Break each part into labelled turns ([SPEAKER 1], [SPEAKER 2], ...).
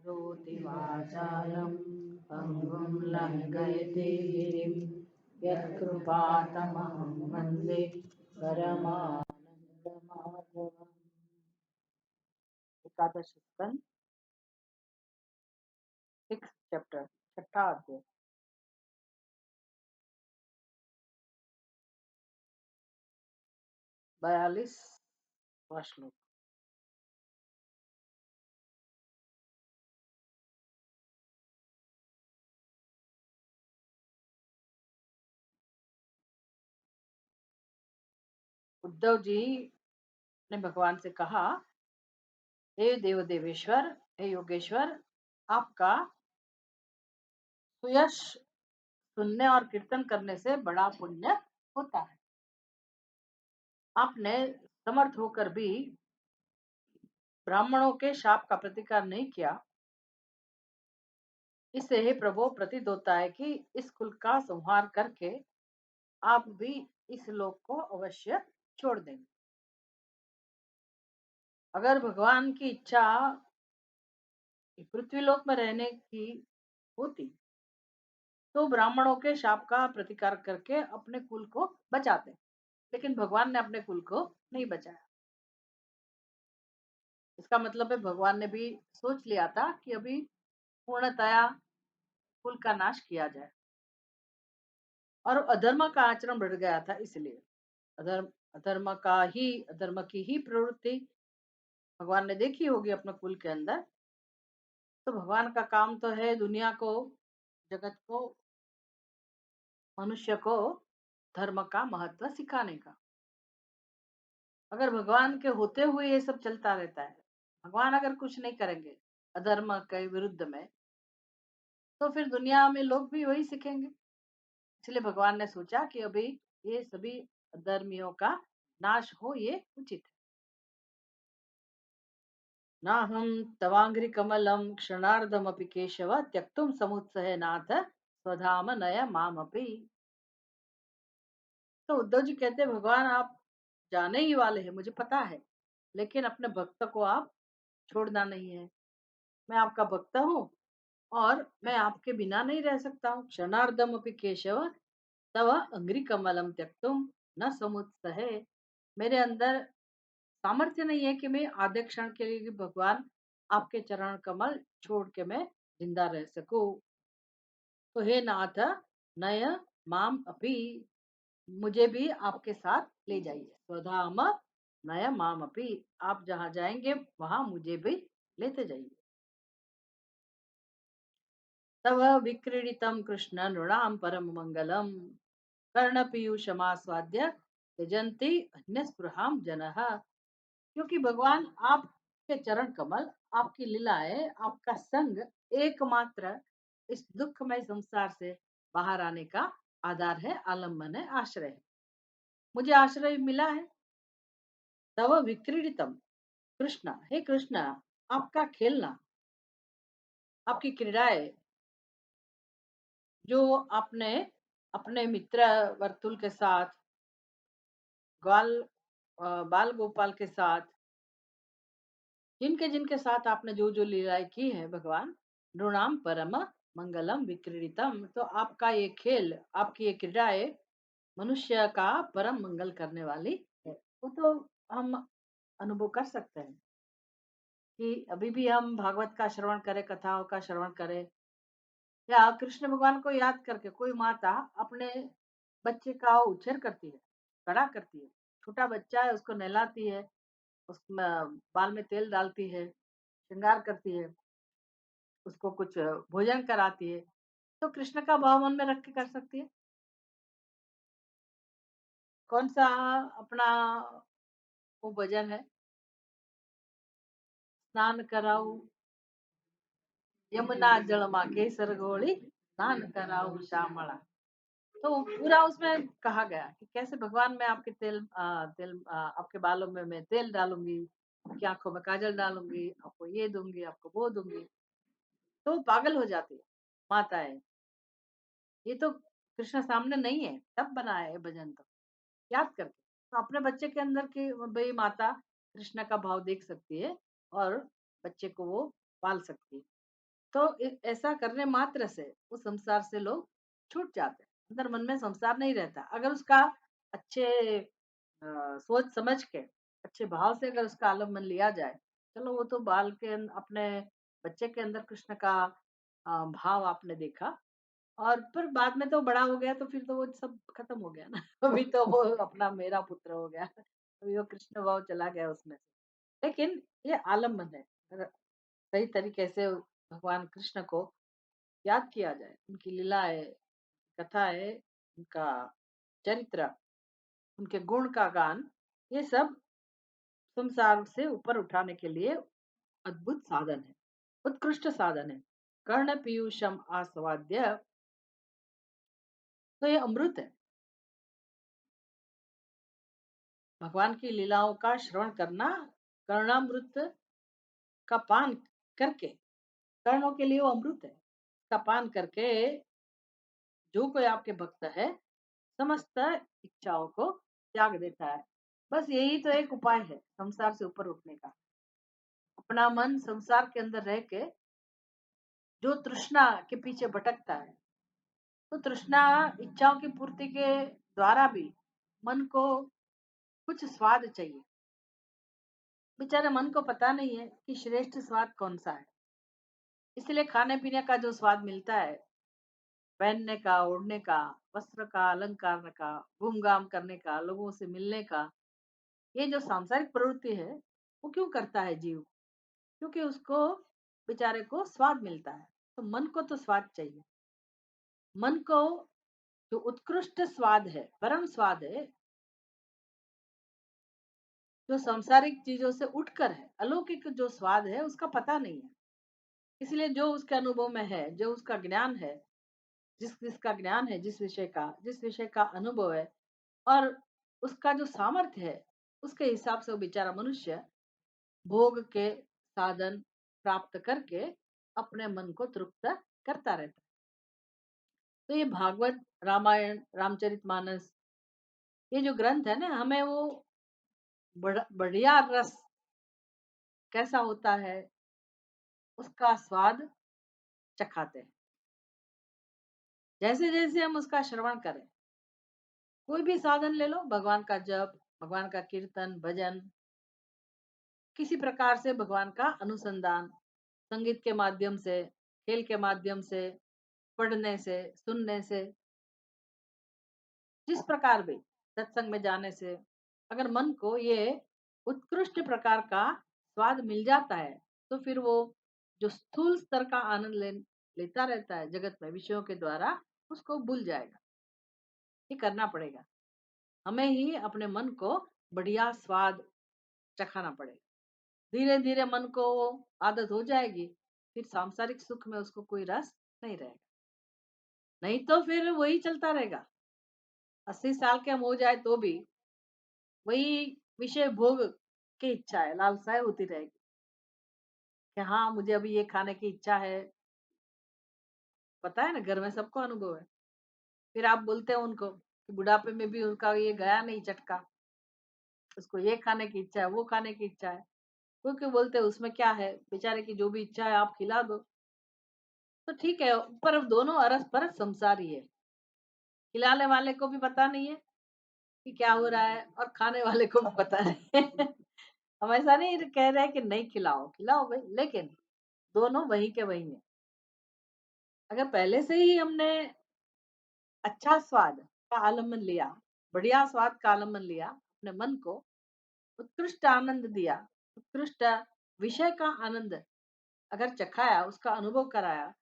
[SPEAKER 1] करोति वाचालं पङ्गुं लङ्घयति गिरिं यत्कृपातमहं वन्दे परमानन्दमाधवम्। एकादश स्कंद 6 चैप्टर 6 अध्याय 42वां श्लोक। उद्धव जी ने भगवान से कहा, हे देव देवेश्वर, हे योगेश्वर, आपका सुयश सुनने और कीर्तन करने से बड़ा पुण्य होता है। आपने समर्थ होकर भी ब्राह्मणों के शाप का प्रतिकार नहीं किया। इससे हे प्रभु प्रतीत होता है कि इस कुल का संहार करके आप भी इस लोक को अवश्य छोड़ देंगे। अगर भगवान की इच्छा पृथ्वी लोक में रहने की होती तो ब्राह्मणों के शाप का प्रतिकार करके अपने कुल को बचाते, लेकिन भगवान ने अपने कुल को नहीं बचाया। इसका मतलब है भगवान ने भी सोच लिया था कि अभी पूर्णतया कुल का नाश किया जाए, और अधर्म का आचरण बढ़ गया था। इसलिए अधर्म अधर्म की ही प्रवृत्ति भगवान ने देखी होगी अपने कुल के अंदर। तो भगवान का काम तो है दुनिया को, जगत को, मनुष्य को धर्म का महत्व सिखाने का। अगर भगवान के होते हुए ये सब चलता रहता है, भगवान अगर कुछ नहीं करेंगे अधर्म के विरुद्ध में, तो फिर दुनिया में लोग भी वही सीखेंगे। इसलिए भगवान ने सोचा कि अभी ये सभी अधर्मियों का नाश हो, ये उचित है। नाहं तवांग्रि कमलं क्षणार्धमपि केशव त्यक्तुं समुत्सहे नाथ स्वधाम नय मामपि। तो उद्धव जी कहते हैं, भगवान आप जाने ही वाले हैं, मुझे पता है, लेकिन अपने भक्त को आप छोड़ना नहीं है। मैं आपका भक्त हूँ और मैं आपके बिना नहीं रह सकता हूँ। क्षणार्धम अपि केशव तव अंग्रि कमलम त्यक्तुम न समुत्सहे। मेरे अंदर सामर्थ्य नहीं है कि मैं आधे क्षण के लिए भी भगवान आपके चरण कमल छोड़ के मैं जिंदा रह सकूं। तो हे नाथ नय माम अपि, मुझे भी आपके साथ ले जाइए। स्वधाम नय माम अपि, आप जहां जाएंगे वहां मुझे भी लेते जाइए। तव विक्रीडितं कृष्ण नृणां परम मंगलम कर्णपीयूषमास्वाद्य त्यजन्ति अन्यस्पृहां जनः। क्योंकि भगवान आपके चरण कमल, आपकी लीलाएं, आपका संग एकमात्र इस दुखमय संसार से बाहर आने का आधार है, आलम्बन है, आश्रय है। मुझे आश्रय मिला है। तव विक्रीडितम कृष्ण, हे कृष्ण, आपका खेलना, आपकी क्रीड़ाएं, जो आपने अपने मित्र वर्तुल के साथ, ग्वाल बाल गोपाल के साथ, जिनके जिनके साथ आपने जो जो लीलाएं की है भगवान, नृणाम परम मंगलम विक्रीडितम, तो आपका ये खेल, आपकी ये क्रीड़ाएं मनुष्य का परम मंगल करने वाली है। वो तो हम अनुभव कर सकते हैं कि अभी भी हम भागवत का श्रवण करें, कथाओं का श्रवण करें, या कृष्ण भगवान को याद करके कोई माता अपने बच्चे का उछेर करती है, बड़ा करती है। छोटा बच्चा है, उसको नहलाती है, उसमें बाल में तेल डालती है, श्रृंगार करती है, उसको कुछ भोजन कराती है, तो कृष्ण का भाव मन में रख के कर सकती है। कौन सा अपना वो भजन है, स्नान कराऊ यमुना जल मा केसर घोली स्नान कराऊ श्यामला। तो पूरा उसमें कहा गया कि कैसे भगवान मैं आपके आपके बालों में मैं तेल डालूंगी, आपकी आंखों में काजल डालूंगी, आपको ये दूंगी, आपको वो दूंगी। तो वो पागल हो जाती है माताएं, ये तो कृष्ण सामने नहीं है तब बनाया है भजन, तो याद करके तो अपने बच्चे के अंदर की भाई माता कृष्ण का भाव देख सकती है और बच्चे को वो पाल सकती है। तो ऐसा करने मात्र से उस संसार से लोग छूट जाते हैं। अंदर मन में संसार नहीं रहता। अगर उसका अच्छे सोच समझ के, अच्छे भाव से अगर उसका आलम्बन लिया जाए, चलो वो तो बाल के अपने बच्चे के अंदर कृष्ण का भाव आपने देखा, और फिर बाद में तो बड़ा हो गया तो फिर तो वो सब खत्म हो गया ना। अभी तो वो अपना मेरा पुत्र हो गया। अभी वो कृष्ण भाव चला गया उसमें से। लेकिन ये आलम्बन है। अगर सही तरीके से भगवान कृष्ण को याद किया जाए, उनकी लीलाएँ, कथाएँ, उनका चरित्र, उनके गुण का गान, ये सब संसार से ऊपर उठाने के लिए अद्भुत साधन है, उत्कृष्ट साधन है। कर्ण पीयूषम आस्वाद्य, तो ये अमृत है। भगवान की लीलाओं का श्रवण करना, कर्णामृत का पान करके, कर्णों के लिए वो अमृत है। का पान करके जो कोई आपके भक्त है, समस्त इच्छाओं को त्याग देता है। बस यही तो एक उपाय है संसार से ऊपर उठने का। अपना मन संसार के अंदर रह के जो तृष्णा के पीछे भटकता है, तो तृष्णा इच्छाओं की पूर्ति के द्वारा भी मन को कुछ स्वाद चाहिए। बेचारे मन को पता नहीं है कि श्रेष्ठ स्वाद कौन सा है। इसलिए खाने पीने का जो स्वाद मिलता है, पहनने का, ओढ़ने का, वस्त्र का, अलंकार का, घूम घाम करने का, लोगों से मिलने का, ये जो सांसारिक प्रवृत्ति है, वो क्यों करता है जीव? क्योंकि उसको बेचारे को स्वाद मिलता है। तो मन को तो स्वाद चाहिए। मन को जो उत्कृष्ट स्वाद है, परम स्वाद है, जो सांसारिक चीजों से उठकर है, अलौकिक जो स्वाद है, उसका पता नहीं है। इसलिए जो उसके अनुभव में है, जो उसका ज्ञान है, जिसका ज्ञान है, जिस विषय का अनुभव है, और उसका जो सामर्थ्य है, उसके हिसाब से वो बेचारा मनुष्य भोग के साधन प्राप्त करके अपने मन को तृप्त करता रहता है। तो ये भागवत, रामायण, रामचरितमानस, ये जो ग्रंथ है ना, हमें वो बढ़िया रस कैसा होता है, उसका स्वाद चखाते हैं। जैसे जैसे हम उसका श्रवण करें, कोई भी साधन ले लो, भगवान का जप, भगवान का कीर्तन, भजन, किसी प्रकार से भगवान का अनुसंधान, संगीत के माध्यम से, खेल के माध्यम से, पढ़ने से, सुनने से, जिस प्रकार भी सत्संग में जाने से, अगर मन को ये उत्कृष्ट प्रकार का स्वाद मिल जाता है, तो फिर वो जो स्थूल स्तर का आनंद लेता रहता है जगत में विषयों के द्वारा, उसको भूल जाएगा। ये करना पड़ेगा। हमें ही अपने मन को बढ़िया स्वाद चखाना पड़ेगा। धीरे धीरे मन को वो आदत हो जाएगी, फिर सांसारिक सुख में उसको कोई रस नहीं रहेगा। नहीं तो फिर वही चलता रहेगा। 80 साल के हम हो जाए तो भी वही विषय भोग की इच्छा है, लालसाएं होती रहेगी कि हाँ, मुझे अभी ये खाने की इच्छा है। पता है ना, घर में सबको अनुभव है। फिर आप बोलते हैं उनको कि बुढ़ापे में भी उनका ये गया नहीं चटका, उसको ये खाने की इच्छा है, वो खाने की इच्छा है। क्योंकि बोलते हैं उसमें क्या है, बेचारे की जो भी इच्छा है आप खिला दो। तो ठीक है, पर अब दोनों अरस परस संसारी है। खिलाने वाले को भी पता नहीं है कि क्या हो रहा है, और खाने वाले को भी पता नहीं है। हम ऐसा नहीं कह रहे हैं कि नहीं खिलाओ, खिलाओ भाई, लेकिन दोनों वही के वही हैं। अगर पहले से ही हमने अच्छा स्वाद का आलम्बन लिया, बढ़िया स्वाद का आलम्बन लिया, अपने मन को उत्कृष्ट आनंद दिया, उत्कृष्ट विषय का आनंद अगर चखाया, उसका अनुभव कराया,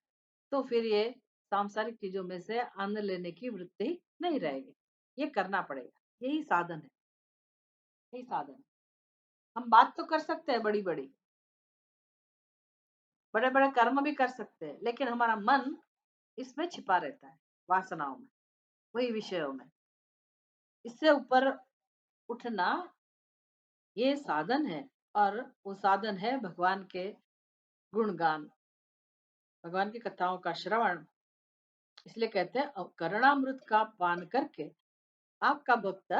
[SPEAKER 1] तो फिर ये सांसारिक चीजों में से आनंद लेने की वृत्ति नहीं रहेगी। ये करना पड़ेगा। यही साधन है, यही साधन है। हम बात तो कर सकते हैं बड़ी बड़ी, बड़े बड़े कर्म भी कर सकते हैं, लेकिन हमारा मन इसमें छिपा रहता है, वासनाओं में, वही विषयों में। इससे ऊपर उठना ये साधन है, और वो साधन है भगवान के गुणगान, भगवान की कथाओं का श्रवण। इसलिए कहते हैं करणामृत का पान करके आपका भक्त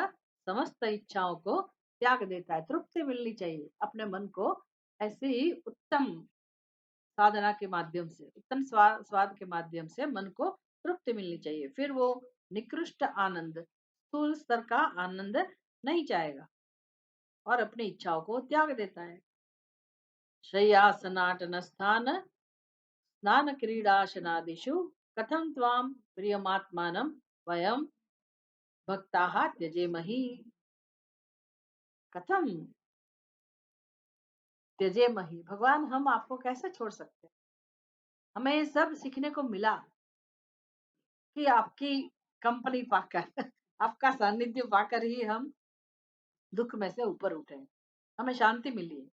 [SPEAKER 1] समस्त इच्छाओं को त्याग देता है। तृप्ति मिलनी चाहिए अपने मन को, ऐसे ही उत्तम साधना के माध्यम से, उत्तम स्वाद के माध्यम से मन को तृप्ति मिलनी चाहिए। फिर वो निकृष्ट आनंद, स्थूल स्तर का आनंद नहीं चाहेगा और अपनी इच्छाओं को त्याग देता है। शय्यासनाटन स्थान स्नान क्रीडाशनादिषु कथं त्वां प्रियमात्मानं वयं भक्ताः त्यजेमहि। कथम त्यजेमहि, भगवान हम आपको कैसे छोड़ सकते हैं? हमें ये सब सीखने को मिला कि आपकी कंपनी पाकर आपका सानिध्य पाकर ही हम दुख में से ऊपर उठे हैं। हमें शांति मिली है।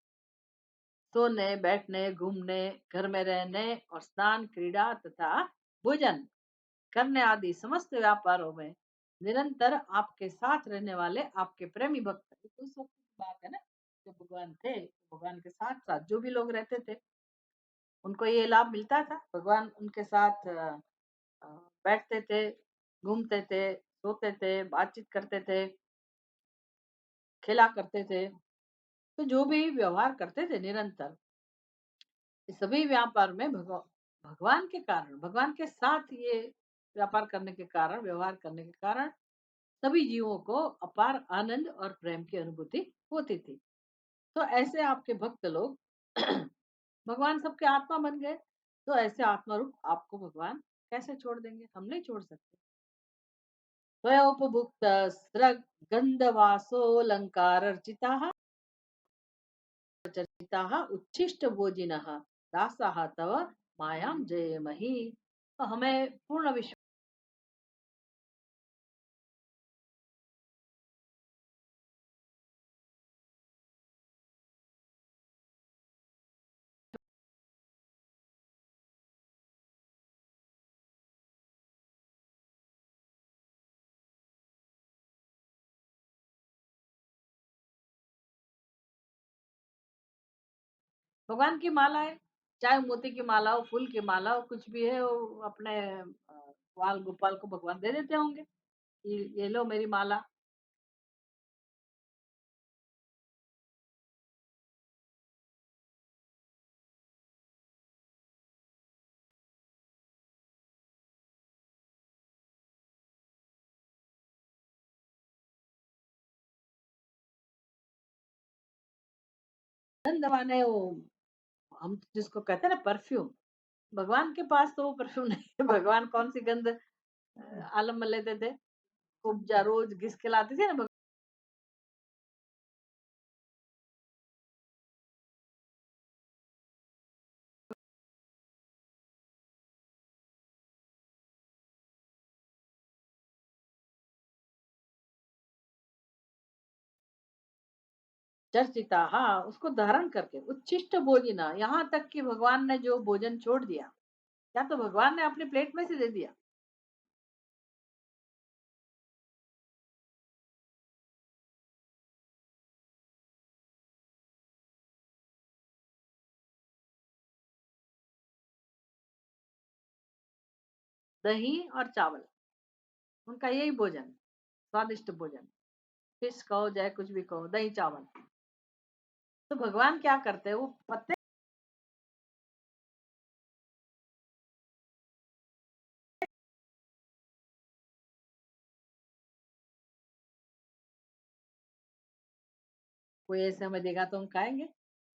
[SPEAKER 1] सोने, बैठने, घूमने, घर में रहने और स्नान, क्रीड़ा तथा भोजन करने आदि समस्त व्यापारों में निरंतर आपके साथ रहने वाले आपके प्रेमी भक्त, ये तो उस वक्त की बात है ना, जो भगवान थे, भगवान के साथ साथ जो भी लोग रहते थे उनको ये लाभ मिलता था। भगवान उनके साथ अ, बैठते थे, घूमते थे, सोते थे, बातचीत करते थे, खेला करते थे। तो जो भी व्यवहार करते थे निरंतर, ये सभी व्यापार में भगवान के कारण, भगवान के साथ ये व्यापार करने के कारण, व्यवहार करने के कारण सभी जीवों को अपार आनंद और प्रेम की अनुभूति होती थी। तो ऐसे आपके भक्त लोग भगवान सबके आत्मा बन गए। तो ऐसे आत्मा रूप आपको भगवान कैसे छोड़ देंगे? हम नहीं छोड़ सकते। त्वयोपभुक्त स्रग्गन्धवासोऽलङ्कारर्चिताः चर्चिताः उच्छिष्टभोजिनः दासाः तव मायां जयेमहि। तो हमें पूर्ण विश्वास, भगवान की मालाएं, चाहे मोती की माला हो, फूल की माला हो, कुछ भी है, वो अपने ग्वाल गोपाल को भगवान दे देते होंगे कि ये लो मेरी माला। गंध माने वो, हम जिसको कहते हैं ना परफ्यूम, भगवान के पास तो वो परफ्यूम नहीं है। भगवान कौन सी गंध आलम में लेते थे, खूब रोज घिस के लाते थे ना। चर्चिता, हाँ, उसको धारण करके उच्छिष्ट भोजिना, यहाँ तक कि भगवान ने जो भोजन छोड़ दिया, या तो भगवान ने अपनी प्लेट में से दे दिया। दही और चावल, उनका यही भोजन, स्वादिष्ट भोजन। फिश कहो चाहे कुछ भी कहो, दही चावल। तो भगवान क्या करते हैं, वो पत्ते, कोई ऐसे हमें देगा तो हम खाएंगे,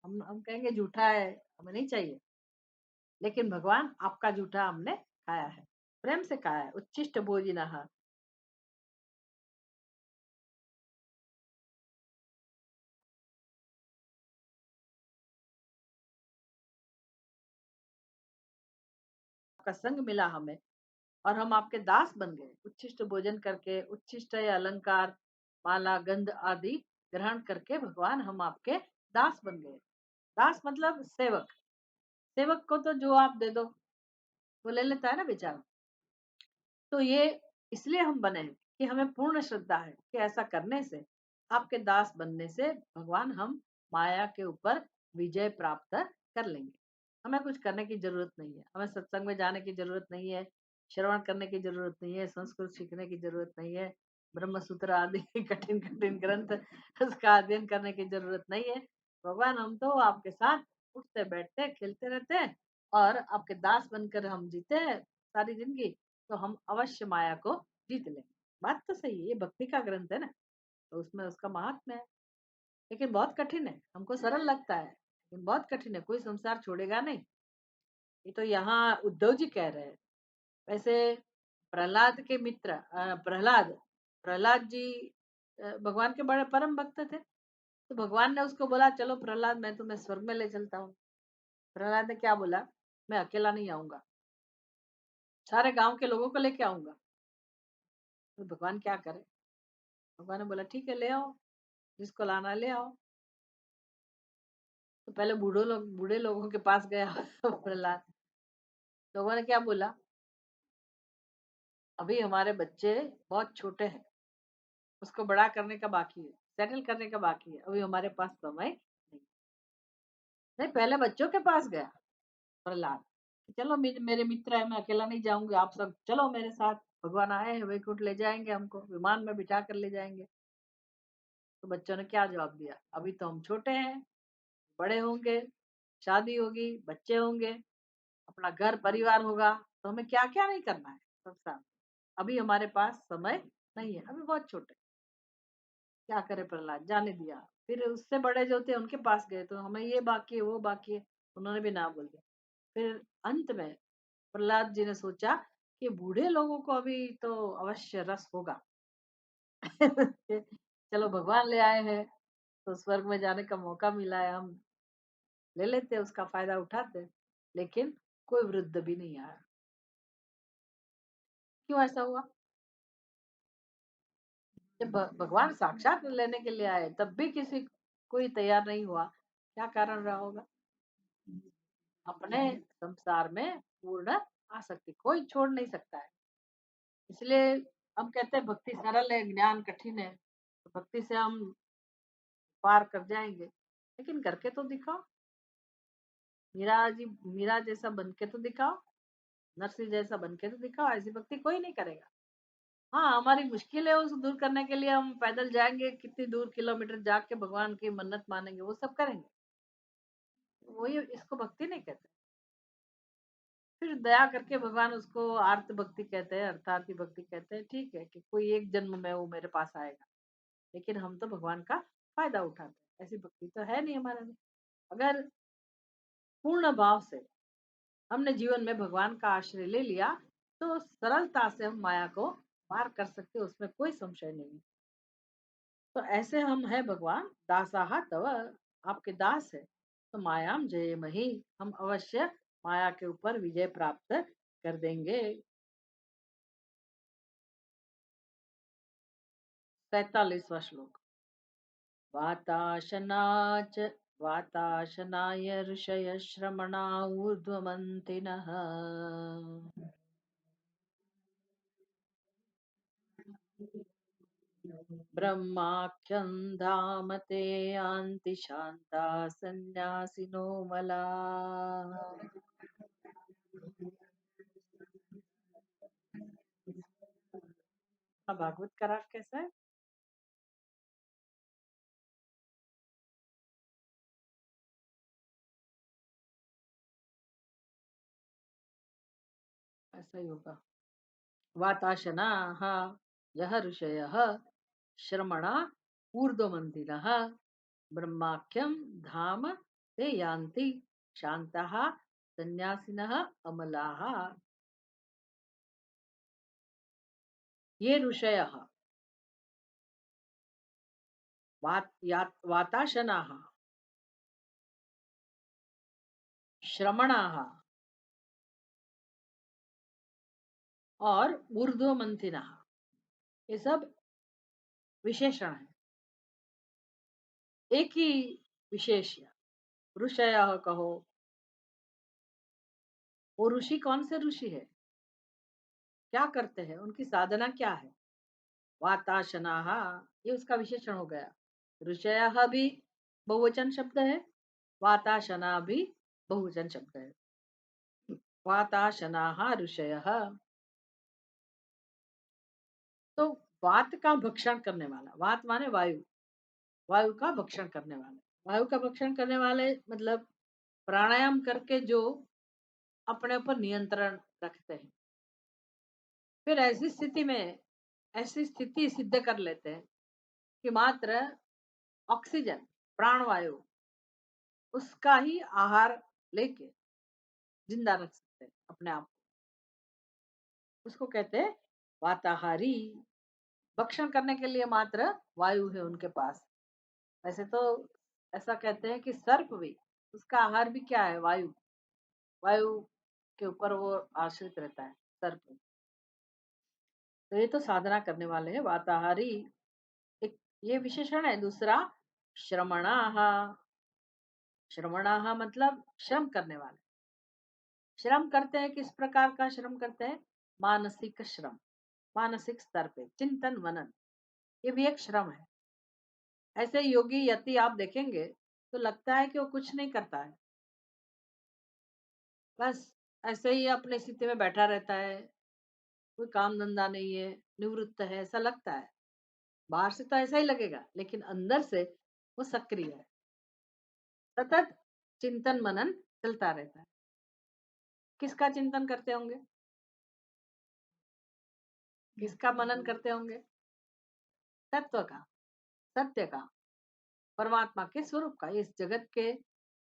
[SPEAKER 1] हम कहेंगे झूठा है, हमें नहीं चाहिए। लेकिन भगवान आपका झूठा हमने खाया है, प्रेम से खाया है। उच्छिष्ट भोजिनः, आपका संग मिला हमें और हम आपके दास बन गए। उच्छिष्ट भोजन करके, उच्छिष्ट या अलंकार, माला, गंध आदि ग्रहण करके भगवान हम आपके दास बन गए। दास मतलब सेवक। सेवक को तो जो आप दे दो वो ले लेता है ना बेचारा। तो ये इसलिए हम बने हैं कि हमें पूर्ण श्रद्धा है कि ऐसा करने से, आपके दास बनने से भगवान हम माया के ऊपर विजय प्राप्त कर लेंगे। हमें कुछ करने की जरूरत नहीं है, हमें सत्संग में जाने की जरूरत नहीं है, श्रवण करने की जरूरत नहीं है, संस्कृत सीखने की जरूरत नहीं है, ब्रह्म सूत्र आदि कठिन कठिन ग्रंथ उसका अध्ययन करने की जरूरत नहीं है। भगवान हम तो आपके साथ उठते बैठते खेलते रहते हैं और आपके दास बनकर हम जीते हैं सारी जिंदगी, तो हम अवश्य माया को जीत लेंगे। बात तो सही है, ये भक्ति का ग्रंथ है ना, तो उसमें उसका महात्म्य है। लेकिन बहुत कठिन है, हमको सरल लगता है लेकिन बहुत कठिन है, कोई संसार छोड़ेगा नहीं। ये तो यहाँ उद्धव जी कह रहे हैं। वैसे प्रहलाद के मित्र प्रहलाद प्रहलाद जी भगवान के बड़े परम भक्त थे। तो भगवान ने उसको बोला, चलो प्रहलाद मैं तुम्हें स्वर्ग में ले चलता हूँ। प्रहलाद ने क्या बोला, मैं अकेला नहीं आऊंगा, सारे गांव के लोगों को लेके आऊंगा। तो भगवान क्या करे, भगवान ने बोला ठीक है ले आओ, जिसको लाना है ले आओ। तो पहले बूढ़े लोगों के पास गया प्रहलाद। लोगों ने क्या बोला, अभी हमारे बच्चे बहुत छोटे हैं, उसको बड़ा करने का बाकी है, सेटल करने का बाकी है, अभी हमारे पास समय नहीं। नहीं, पहले बच्चों के पास गया प्रहलाद कि चलो मेरे मित्र है, मैं अकेला नहीं जाऊंगा, आप सब चलो मेरे साथ, भगवान आए हैं वैकुंठ, ले जाएंगे हमको, विमान में बिठा कर ले जाएंगे। तो बच्चों ने क्या जवाब दिया, अभी तो हम छोटे हैं, बड़े होंगे, शादी होगी, बच्चे होंगे, अपना घर परिवार होगा, तो हमें क्या क्या नहीं करना है संसार में। अभी हमारे पास समय नहीं है, अभी बहुत छोटे। क्या करे प्रहलाद, जाने दिया। फिर उससे बड़े जो थे उनके पास गए, तो हमें ये बाकी है वो बाकी है, उन्होंने भी ना बोल दिया। फिर अंत में प्रहलाद जी ने सोचा कि बूढ़े लोगों को अभी तो अवश्य रस होगा। कि चलो भगवान ले आए हैं, तो स्वर्ग में जाने का मौका मिला है, हम ले लेते, उसका फायदा उठाते। लेकिन कोई वृद्ध भी नहीं आया। क्यों ऐसा हुआ, जब भगवान साक्षात लेने के लिए आए तब भी किसी कोई तैयार नहीं हुआ, क्या कारण रहा होगा। अपने संसार में पूर्ण आसक्ति, कोई छोड़ नहीं सकता है। इसलिए हम कहते हैं भक्ति सरल है, ज्ञान कठिन है। तो भक्ति से हम पार कर जाएंगे, लेकिन करके तो दिखाओ। मीरा जैसा बन के तो दिखाओ, नरसिंह जैसा बन के तो दिखाओ। ऐसी भक्ति कोई नहीं करेगा। हाँ, हमारी मुश्किल है उस दूर करने के लिए, हम पैदल जाएंगे, कितनी दूर किलोमीटर जाके भगवान की मन्नत मानेंगे, वो सब करेंगे। वही इसको भक्ति नहीं कहते। फिर दया करके भगवान उसको आर्त भक्ति कहते हैं, अर्थार्थी भक्ति कहते हैं। ठीक है कि कोई एक जन्म में वो मेरे पास आएगा, लेकिन हम तो भगवान का फायदा उठाते हैं, ऐसी भक्ति तो है नहीं हमारे में। अगर पूर्ण भाव से हमने जीवन में भगवान का आश्रय ले लिया, तो सरलता से हम माया को पार कर सकते, उसमें कोई संशय नहीं। तो ऐसे हम है भगवान दासाहा तव, आपके दास है, तो मायाम जय मही, हम अवश्य माया के ऊपर विजय प्राप्त कर देंगे। 43वां श्लोक। वाताशनाच वाताशनाय ऋषय श्रमणा ऊर्ध्वमन्तिनः ब्रह्माख्यं धाम ते यान्ति शान्ता सन्न्यासिनो मलाः। भागवत का राग कैसा है, ऐसा ही होगा। वाताशनाः यः ऋषयः श्रमणा ऊर्ध्वमन्तिनः ब्रह्माख्यं धाम ते यान्ति शान्तः सन्यासिनः अमलाः। ये ऋषयः वाताशनाः श्रमणाः और ऊर्ध्वमन्थिनः, ये सब विशेषण है। एक ही विशेष्य ऋषयः कहो, वो ऋषि कौन से ऋषि है, क्या करते हैं, उनकी साधना क्या है। वाताशनाः, ये उसका विशेषण हो गया। ऋषयः भी बहुवचन शब्द है, वाताशना भी बहुवचन शब्द है। वाताशनाः ऋषयः, तो वात का भक्षण करने वाला, वात माने वायु, वायु का भक्षण करने वाले, वायु का भक्षण करने वाले मतलब प्राणायाम करके जो अपने ऊपर नियंत्रण रखते हैं। फिर ऐसी स्थिति सिद्ध कर लेते हैं कि मात्र ऑक्सीजन, प्राणवायु, उसका ही आहार लेके जिंदा रख सकते हैं अपने आप को। उसको कहते हैं वाताहारी। भक्षण करने के लिए मात्र वायु है उनके पास। वैसे तो ऐसा कहते हैं कि सर्प भी, उसका आहार भी क्या है? वायु। वायु के ऊपर वो आश्रित रहता है, सर्प। तो ये तो साधना करने वाले हैं वाताहारी। एक ये विशेषण है। दूसरा, श्रमणाः। श्रमणाः मतलब श्रम करने वाले। श्रम करते हैं, किस प्रकार का श्रम करते हैं? मानसिक श्रम। मानसिक स्तर पे चिंतन मनन, ये भी एक श्रम है। ऐसे योगी यति आप देखेंगे तो लगता है कि वो कुछ नहीं करता है, बस ऐसे ही अपने स्थिति में बैठा रहता है, कोई काम धंधा नहीं है, निवृत्त है, ऐसा लगता है। बाहर से तो ऐसा ही लगेगा, लेकिन अंदर से वो सक्रिय है। सतत चिंतन मनन चलता रहता है। किसका चिंतन करते होंगे? किसका मनन करते होंगे? तत्व का, सत्य का, परमात्मा के स्वरूप का, इस जगत के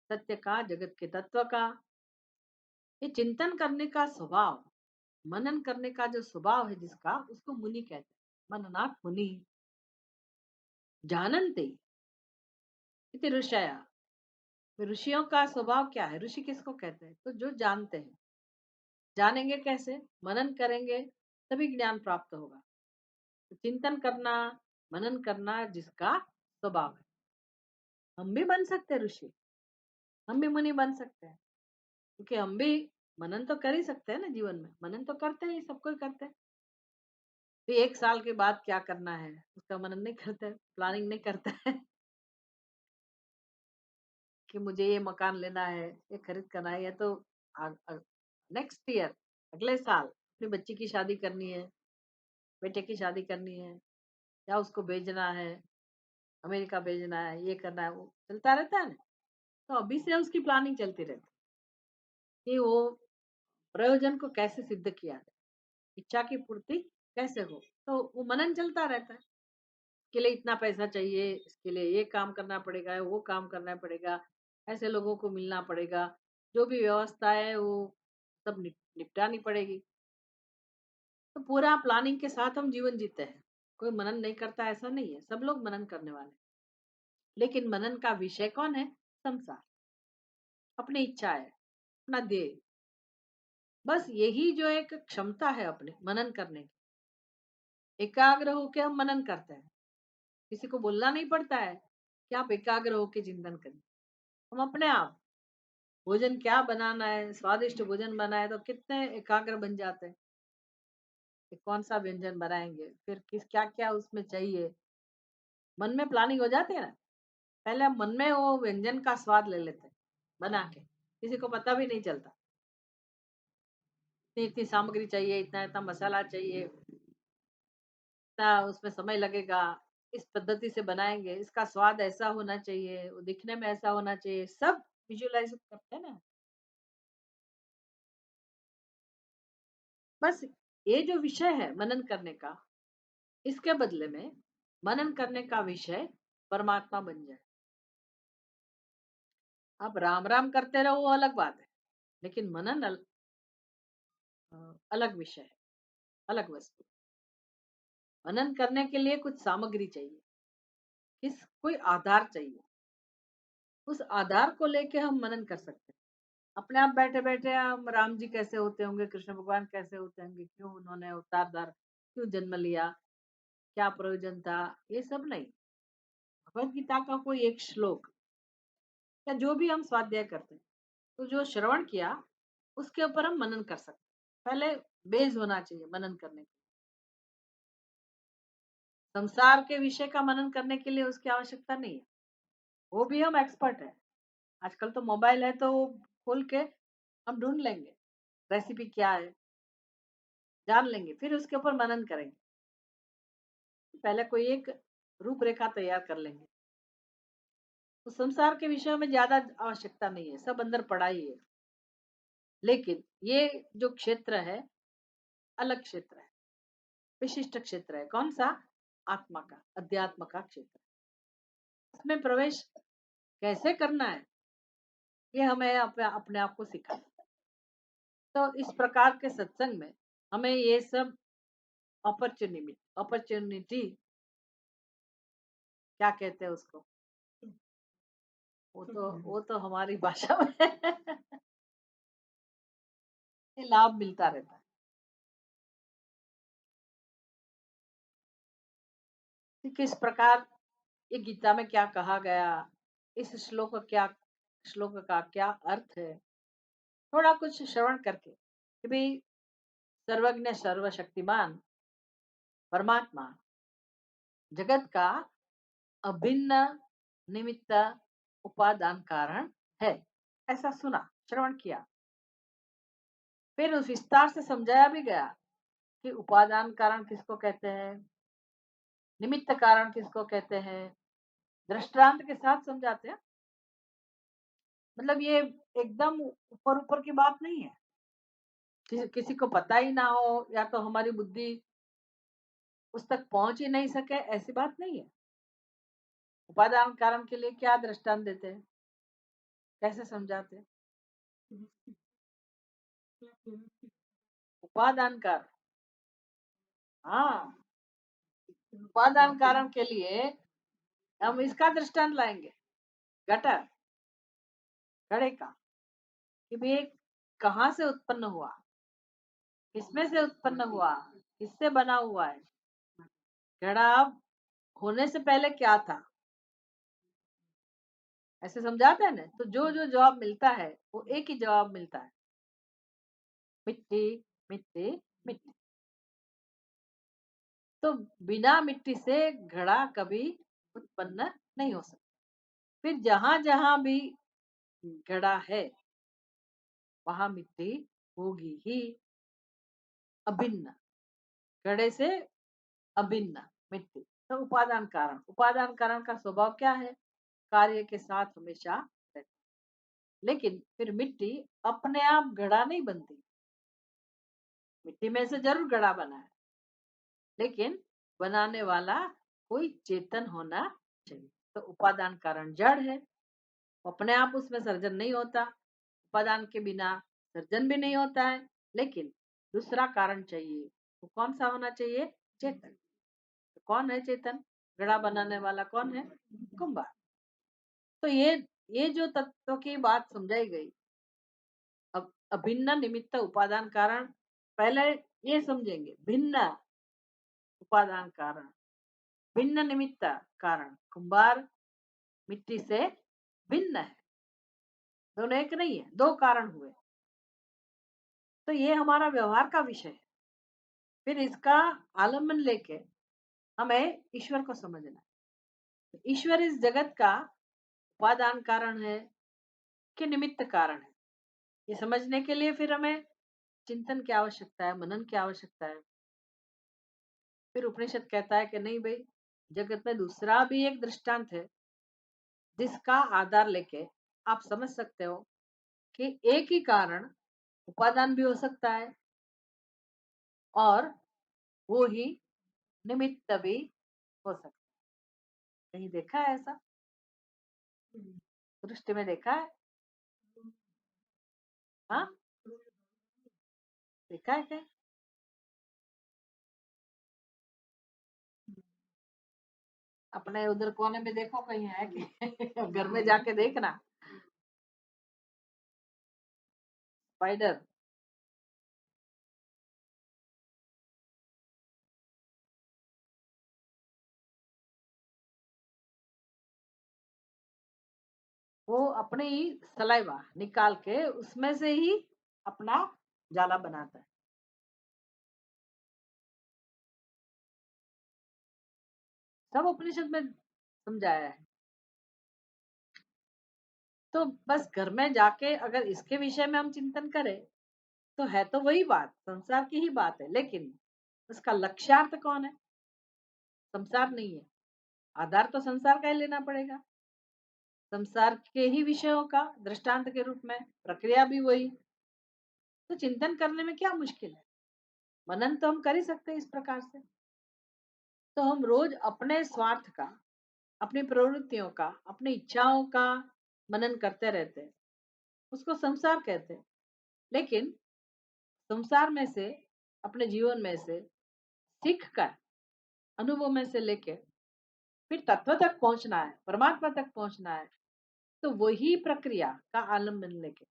[SPEAKER 1] सत्य का, जगत के तत्व का। ये चिंतन करने का स्वभाव, मनन करने का जो स्वभाव है जिसका, उसको मुनि कहते हैं। मननात् मुनि जानन्ति इति ऋषया। ऋषियों का स्वभाव क्या है? ऋषि किसको कहते हैं? तो जो जानते हैं। जानेंगे कैसे? मनन करेंगे तभी ज्ञान प्राप्त होगा। तो चिंतन करना, मनन करना जिसका स्वभाव है। हम भी बन सकते हैं ऋषि, हम भी मुनि बन सकते हैं, क्योंकि हम भी मनन तो कर ही सकते हैं ना जीवन में। मनन तो करते हैं, सब कोई करते हैं। तो 1 साल के बाद क्या करना है, उसका मनन नहीं करते, प्लानिंग नहीं करते हैं कि मुझे ये मकान लेना है, ये खरीद करना है, या तो नेक्स्ट ईयर, अगले साल अपनी बच्ची की शादी करनी है, बेटे की शादी करनी है, या उसको भेजना है, अमेरिका भेजना है, ये करना है, वो चलता रहता है ना। तो अभी से उसकी प्लानिंग चलती रहती है कि वो प्रयोजन को कैसे सिद्ध किया जाए, इच्छा की पूर्ति कैसे हो। तो वो मनन चलता रहता है। के लिए इतना पैसा चाहिए, इसके लिए ये काम करना पड़ेगा, वो काम करना पड़ेगा, ऐसे लोगों को मिलना पड़ेगा, जो भी व्यवस्था है वो सब निपटानी पड़ेगी। तो पूरा प्लानिंग के साथ हम जीवन जीते हैं। कोई मनन नहीं करता ऐसा नहीं है, सब लोग मनन करने वाले हैं। लेकिन मनन का विषय कौन है? संसार, अपनी इच्छा है, अपना ध्येय। बस यही जो एक क्षमता है अपने मनन करने की, एकाग्र होके हम मनन करते हैं। किसी को बोलना नहीं पड़ता है कि आप एकाग्र होके चिंतन करें। हम अपने आप भोजन क्या बनाना है, स्वादिष्ट भोजन बनाए तो कितने एकाग्र बन जाते हैं कि कौन सा व्यंजन बनाएंगे, फिर किस क्या क्या उसमें चाहिए। मन में प्लानिंग हो जाती है ना। पहले हम मन में वो व्यंजन का स्वाद ले लेते हैं बना के, किसी को पता भी नहीं चलता। इतनी इतनी सामग्री चाहिए, इतना इतना मसाला चाहिए, इतना उसमें समय लगेगा, इस पद्धति से बनाएंगे, इसका स्वाद ऐसा होना चाहिए, वो दिखने में ऐसा होना चाहिए, सब विजुअलाइज करते हैं ना। बस ये जो विषय है मनन करने का, इसके बदले में मनन करने का विषय परमात्मा बन जाए। आप राम राम करते रहो वो अलग बात है, लेकिन अलग विषय है, अलग वस्तु। मनन करने के लिए कुछ सामग्री चाहिए, किस कोई आधार चाहिए। उस आधार को लेके हम मनन कर सकते हैं। अपने आप बैठे बैठे हम राम जी कैसे होते होंगे, कृष्ण भगवान कैसे होते होंगे, क्यों उन्होंने अवतार धार, क्यों जन्म लिया, क्या प्रयोजन था, ये सब नहीं। भगवत गीता का कोई एक श्लोक या जो भी हम स्वाध्याय करते हैं, तो जो श्रवण किया उसके ऊपर हम मनन कर सकते हैं। पहले बेस होना चाहिए मनन करने का। संसार के विषय का मनन करने के लिए उसकी आवश्यकता नहीं है, वो भी हम एक्सपर्ट है। आजकल तो मोबाइल है, तो वो खोल के हम ढूंढ लेंगे रेसिपी क्या है, जान लेंगे, फिर उसके ऊपर मनन करेंगे। पहले कोई एक रूपरेखा तैयार कर लेंगे। तो संसार के विषयों में ज्यादा आवश्यकता नहीं है, सब अंदर पड़ा ही है। लेकिन ये जो क्षेत्र है, अलग क्षेत्र है, विशिष्ट क्षेत्र है। कौन-सा? आत्मा का, अध्यात्म का क्षेत्र। इसमें प्रवेश कैसे करना है, ये हमें अपने आप को सिखाना है। तो इस प्रकार के सत्संग में हमें ये सब अपॉर्च्युनिटी क्या कहते हैं उसको? वो तो हमारी भाषा में ये लाभ मिलता रहता है। कि किस प्रकार ये गीता में क्या कहा गया, इस श्लोक का क्या अर्थ है, थोड़ा कुछ श्रवण करके कि भाई सर्वज्ञ सर्वशक्तिमान परमात्मा जगत का अभिन्न निमित्त उपादान कारण है। ऐसा सुना, श्रवण किया। फिर उस विस्तार से समझाया भी गया कि उपादान कारण किसको कहते हैं, निमित्त कारण किसको कहते हैं, दृष्टांत के साथ समझाते हैं। मतलब ये एकदम ऊपर ऊपर की बात नहीं है, किसी को पता ही ना हो या तो हमारी बुद्धि उस तक पहुंच ही नहीं सके, ऐसी बात नहीं है। उपादान कारण के लिए क्या दृष्टांत देते हैं, कैसे समझाते हैं? उपादान कारण, हाँ, उपादान कारण के लिए हम इसका दृष्टांत लाएंगे, घटा, घड़े का, कि भाई ये कहाँ से उत्पन्न हुआ, किसमें से उत्पन्न हुआ, किससे बना हुआ है। घड़ा होने से पहले क्या था, ऐसे समझाते हैं ना। तो जो जो जवाब मिलता है वो एक ही जवाब मिलता है, मिट्टी, मिट्टी, मिट्टी। तो बिना मिट्टी से घड़ा कभी उत्पन्न नहीं हो सकता। फिर जहां जहां भी घड़ा है वहां मिट्टी होगी ही, अभिन्न, घड़े से अभिन्न मिट्टी। तो उपादान कारण का स्वभाव क्या है, कार्य के साथ हमेशा रहता है। लेकिन फिर मिट्टी अपने आप घड़ा नहीं बनती, मिट्टी में से जरूर घड़ा बना है, लेकिन बनाने वाला कोई चेतन होना चाहिए। तो उपादान कारण जड़ है, अपने आप उसमें सर्जन नहीं होता, उपादान के बिना सर्जन भी नहीं होता है। लेकिन दूसरा कारण चाहिए, वो कौन सा होना चाहिए, चेतन। तो कौन है चेतन, घड़ा बनाने वाला कौन है, कुंभार। तो ये जो तत्व की बात समझाई गई, अब अभिन्न निमित्त उपादान कारण, पहले ये समझेंगे, भिन्न उपादान कारण, भिन्न निमित्त कारण। कुंभार मिट्टी से भिन्न है, दोनों एक नहीं है, दो कारण हुए। तो ये हमारा व्यवहार का विषय है। फिर इसका आलम्बन लेके हमें ईश्वर को समझना है। ईश्वर इस जगत का उपादान कारण है कि निमित्त कारण है, ये समझने के लिए फिर हमें चिंतन की आवश्यकता है, मनन की आवश्यकता है। फिर उपनिषद कहता है कि नहीं भाई, जगत में दूसरा भी एक दृष्टांत है जिसका आधार लेके आप समझ सकते हो कि एक ही कारण उपादान भी हो सकता है और वो ही निमित्त भी हो सकता है। कहीं देखा है ऐसा, दृष्टि में देखा है? हाँ, देखा है कहीं? अपने उधर कोने में देखो कहीं है कि घर में जाके देखना, स्पाइडर। वो अपने ही सलाइवा निकाल के उसमें से ही अपना जाला बनाता है। सब उपनिषद में समझाया है। तो बस घर में जाके अगर इसके विषय में हम चिंतन करें तो है तो वही बात, संसार की ही बात है, लेकिन उसका लक्ष्यार्थ कौन है, संसार नहीं है। आधार तो संसार का ही लेना पड़ेगा, संसार के ही विषयों का दृष्टांत के रूप में, प्रक्रिया भी वही। तो चिंतन करने में क्या मुश्किल है? मनन तो हम कर ही सकते हैं इस प्रकार से। तो हम रोज अपने स्वार्थ का, अपनी प्रवृत्तियों का, अपनी इच्छाओं का मनन करते रहते हैं। उसको संसार कहते हैं। लेकिन संसार में से, अपने जीवन में से सीख कर, अनुभव में से लेके फिर तत्व तक पहुंचना है, परमात्मा तक पहुंचना है। तो वही प्रक्रिया का आलम्बन लेके,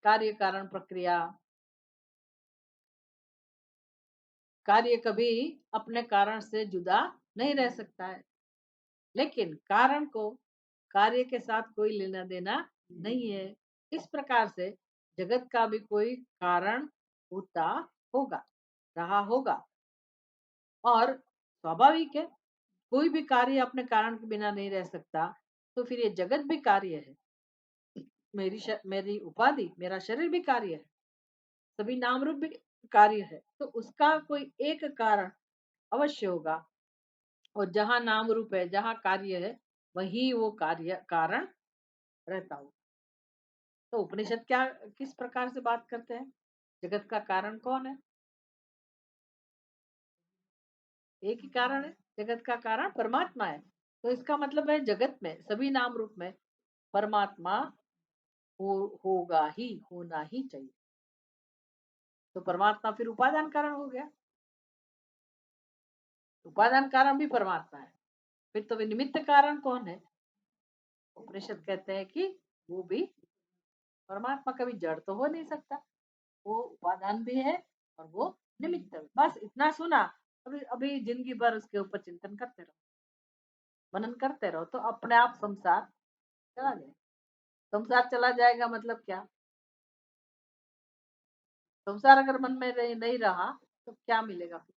[SPEAKER 1] कार्य कारण प्रक्रिया, कार्य कभी अपने कारण से जुदा नहीं रह सकता है। लेकिन कारण को कार्य के साथ कोई लेना देना नहीं है। इस प्रकार से जगत का भी कोई कारण होता होगा, रहा होगा। और स्वाभाविक है, कोई भी कार्य अपने कारण के बिना नहीं रह सकता। तो फिर ये जगत भी कार्य है, मेरी उपाधि, मेरा शरीर भी कार्य है, सभी नाम रूप भी कार्य है। तो उसका कोई एक कारण अवश्य होगा। और जहाँ नाम रूप है, जहाँ कार्य है, वही वो कार्य कारण रहता हो। तो उपनिषद क्या, किस प्रकार से बात करते हैं? जगत का कारण कौन है? एक ही कारण है। जगत का कारण परमात्मा है। तो इसका मतलब है जगत में, सभी नाम रूप में परमात्मा होगा ही, होना ही चाहिए। तो परमात्मा फिर उपादान कारण हो गया। उपादान कारण भी परमात्मा है। फिर तो निमित्त कारण कौन है? उपनिषद कहते हैं कि वो भी परमात्मा, कभी जड़ तो हो नहीं सकता। वो उपादान भी है और वो निमित्त भी। बस इतना सुना, अभी अभी जिंदगी भर उसके ऊपर चिंतन करते रहो, मनन करते रहो, तो अपने आप संसार चला जाए। संसार चला जाएगा मतलब क्या? संसार अगर मन में नहीं रहा तो क्या मिलेगा फिर?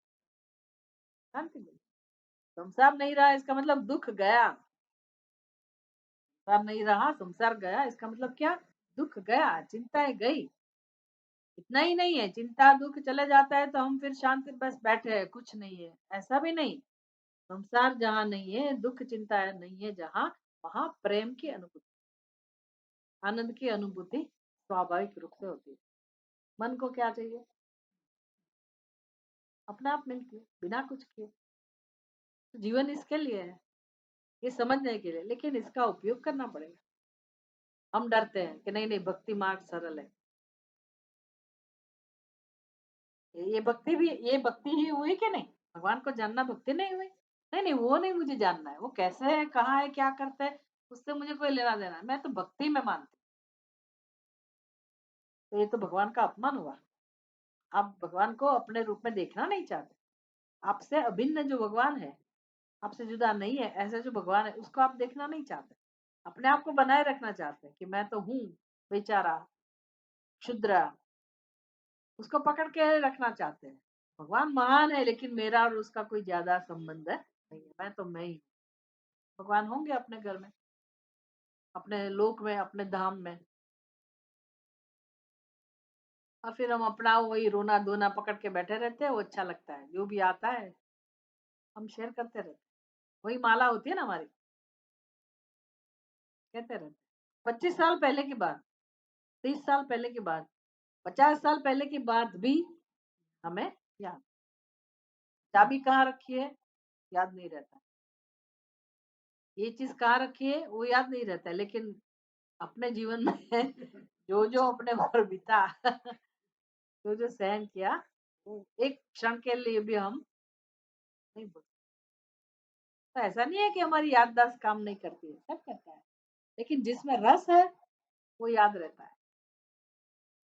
[SPEAKER 1] शांति मिलेगी। संसार नहीं रहा इसका मतलब दुख गया। संसार नहीं रहा, संसार गया, इसका मतलब क्या? दुख गया, चिंताएं गई। इतना ही नहीं है, चिंता दुख चले जाता है तो हम फिर शांति बस बैठे हैं, कुछ नहीं है, ऐसा भी नहीं। संसार जहाँ नहीं है, दुख चिंता नहीं है जहाँ, वहां प्रेम की अनुभूति, आनंद की अनुभूति स्वाभाविक रूप से होती है। मन को क्या चाहिए? अपने आप मिलती है, बिना कुछ किए। तो जीवन इसके लिए है, ये समझने के लिए। लेकिन इसका उपयोग करना पड़ेगा। हम डरते हैं कि नहीं नहीं, भक्ति मार्ग सरल है। ये भक्ति ही हुई कि नहीं? भगवान को जानना भक्ति नहीं हुई? नहीं नहीं, वो नहीं मुझे जानना है, वो कैसे है, कहाँ है, क्या करते हैं, उससे मुझे कोई लेना देना है। मैं तो भक्ति में मानती हूँ। तो ये तो भगवान का अपमान हुआ। आप भगवान को अपने रूप में देखना नहीं चाहते। आपसे अभिन्न जो भगवान है, आपसे जुदा नहीं है, ऐसा जो भगवान है उसको आप देखना नहीं चाहते। अपने आप को बनाए रखना चाहते हैं कि मैं तो हूँ बेचारा, क्षुद्र, उसको पकड़ के रखना चाहते हैं। भगवान महान है, लेकिन मेरा और उसका कोई ज्यादा संबंध नहीं है। मैं तो मैं ही हूँ। भगवान होंगे अपने घर में, अपने लोक में, अपने धाम में। और फिर हम अपना वही रोना धोना पकड़ के बैठे रहते हैं। वो अच्छा लगता है, जो भी आता है हम शेयर करते रहते हैं। वही माला होती है ना हमारी, कहते रहते हैं। 25 साल पहले की बात, 30 साल पहले की बात, 50 साल पहले की बात भी हमें याद। चाबी कहाँ रखी है, याद नहीं रहता। ये चीज कहाँ रखी है, वो याद नहीं रहता। लेकिन अपने जीवन में जो जो अपने ऊपर बीता, जो जो सहन किया, वो एक क्षण के लिए भी हम नहीं भूल। तो ऐसा नहीं है कि हमारी याददाश्त काम नहीं करती है, सब करता है। लेकिन जिसमें रस है वो याद रहता है।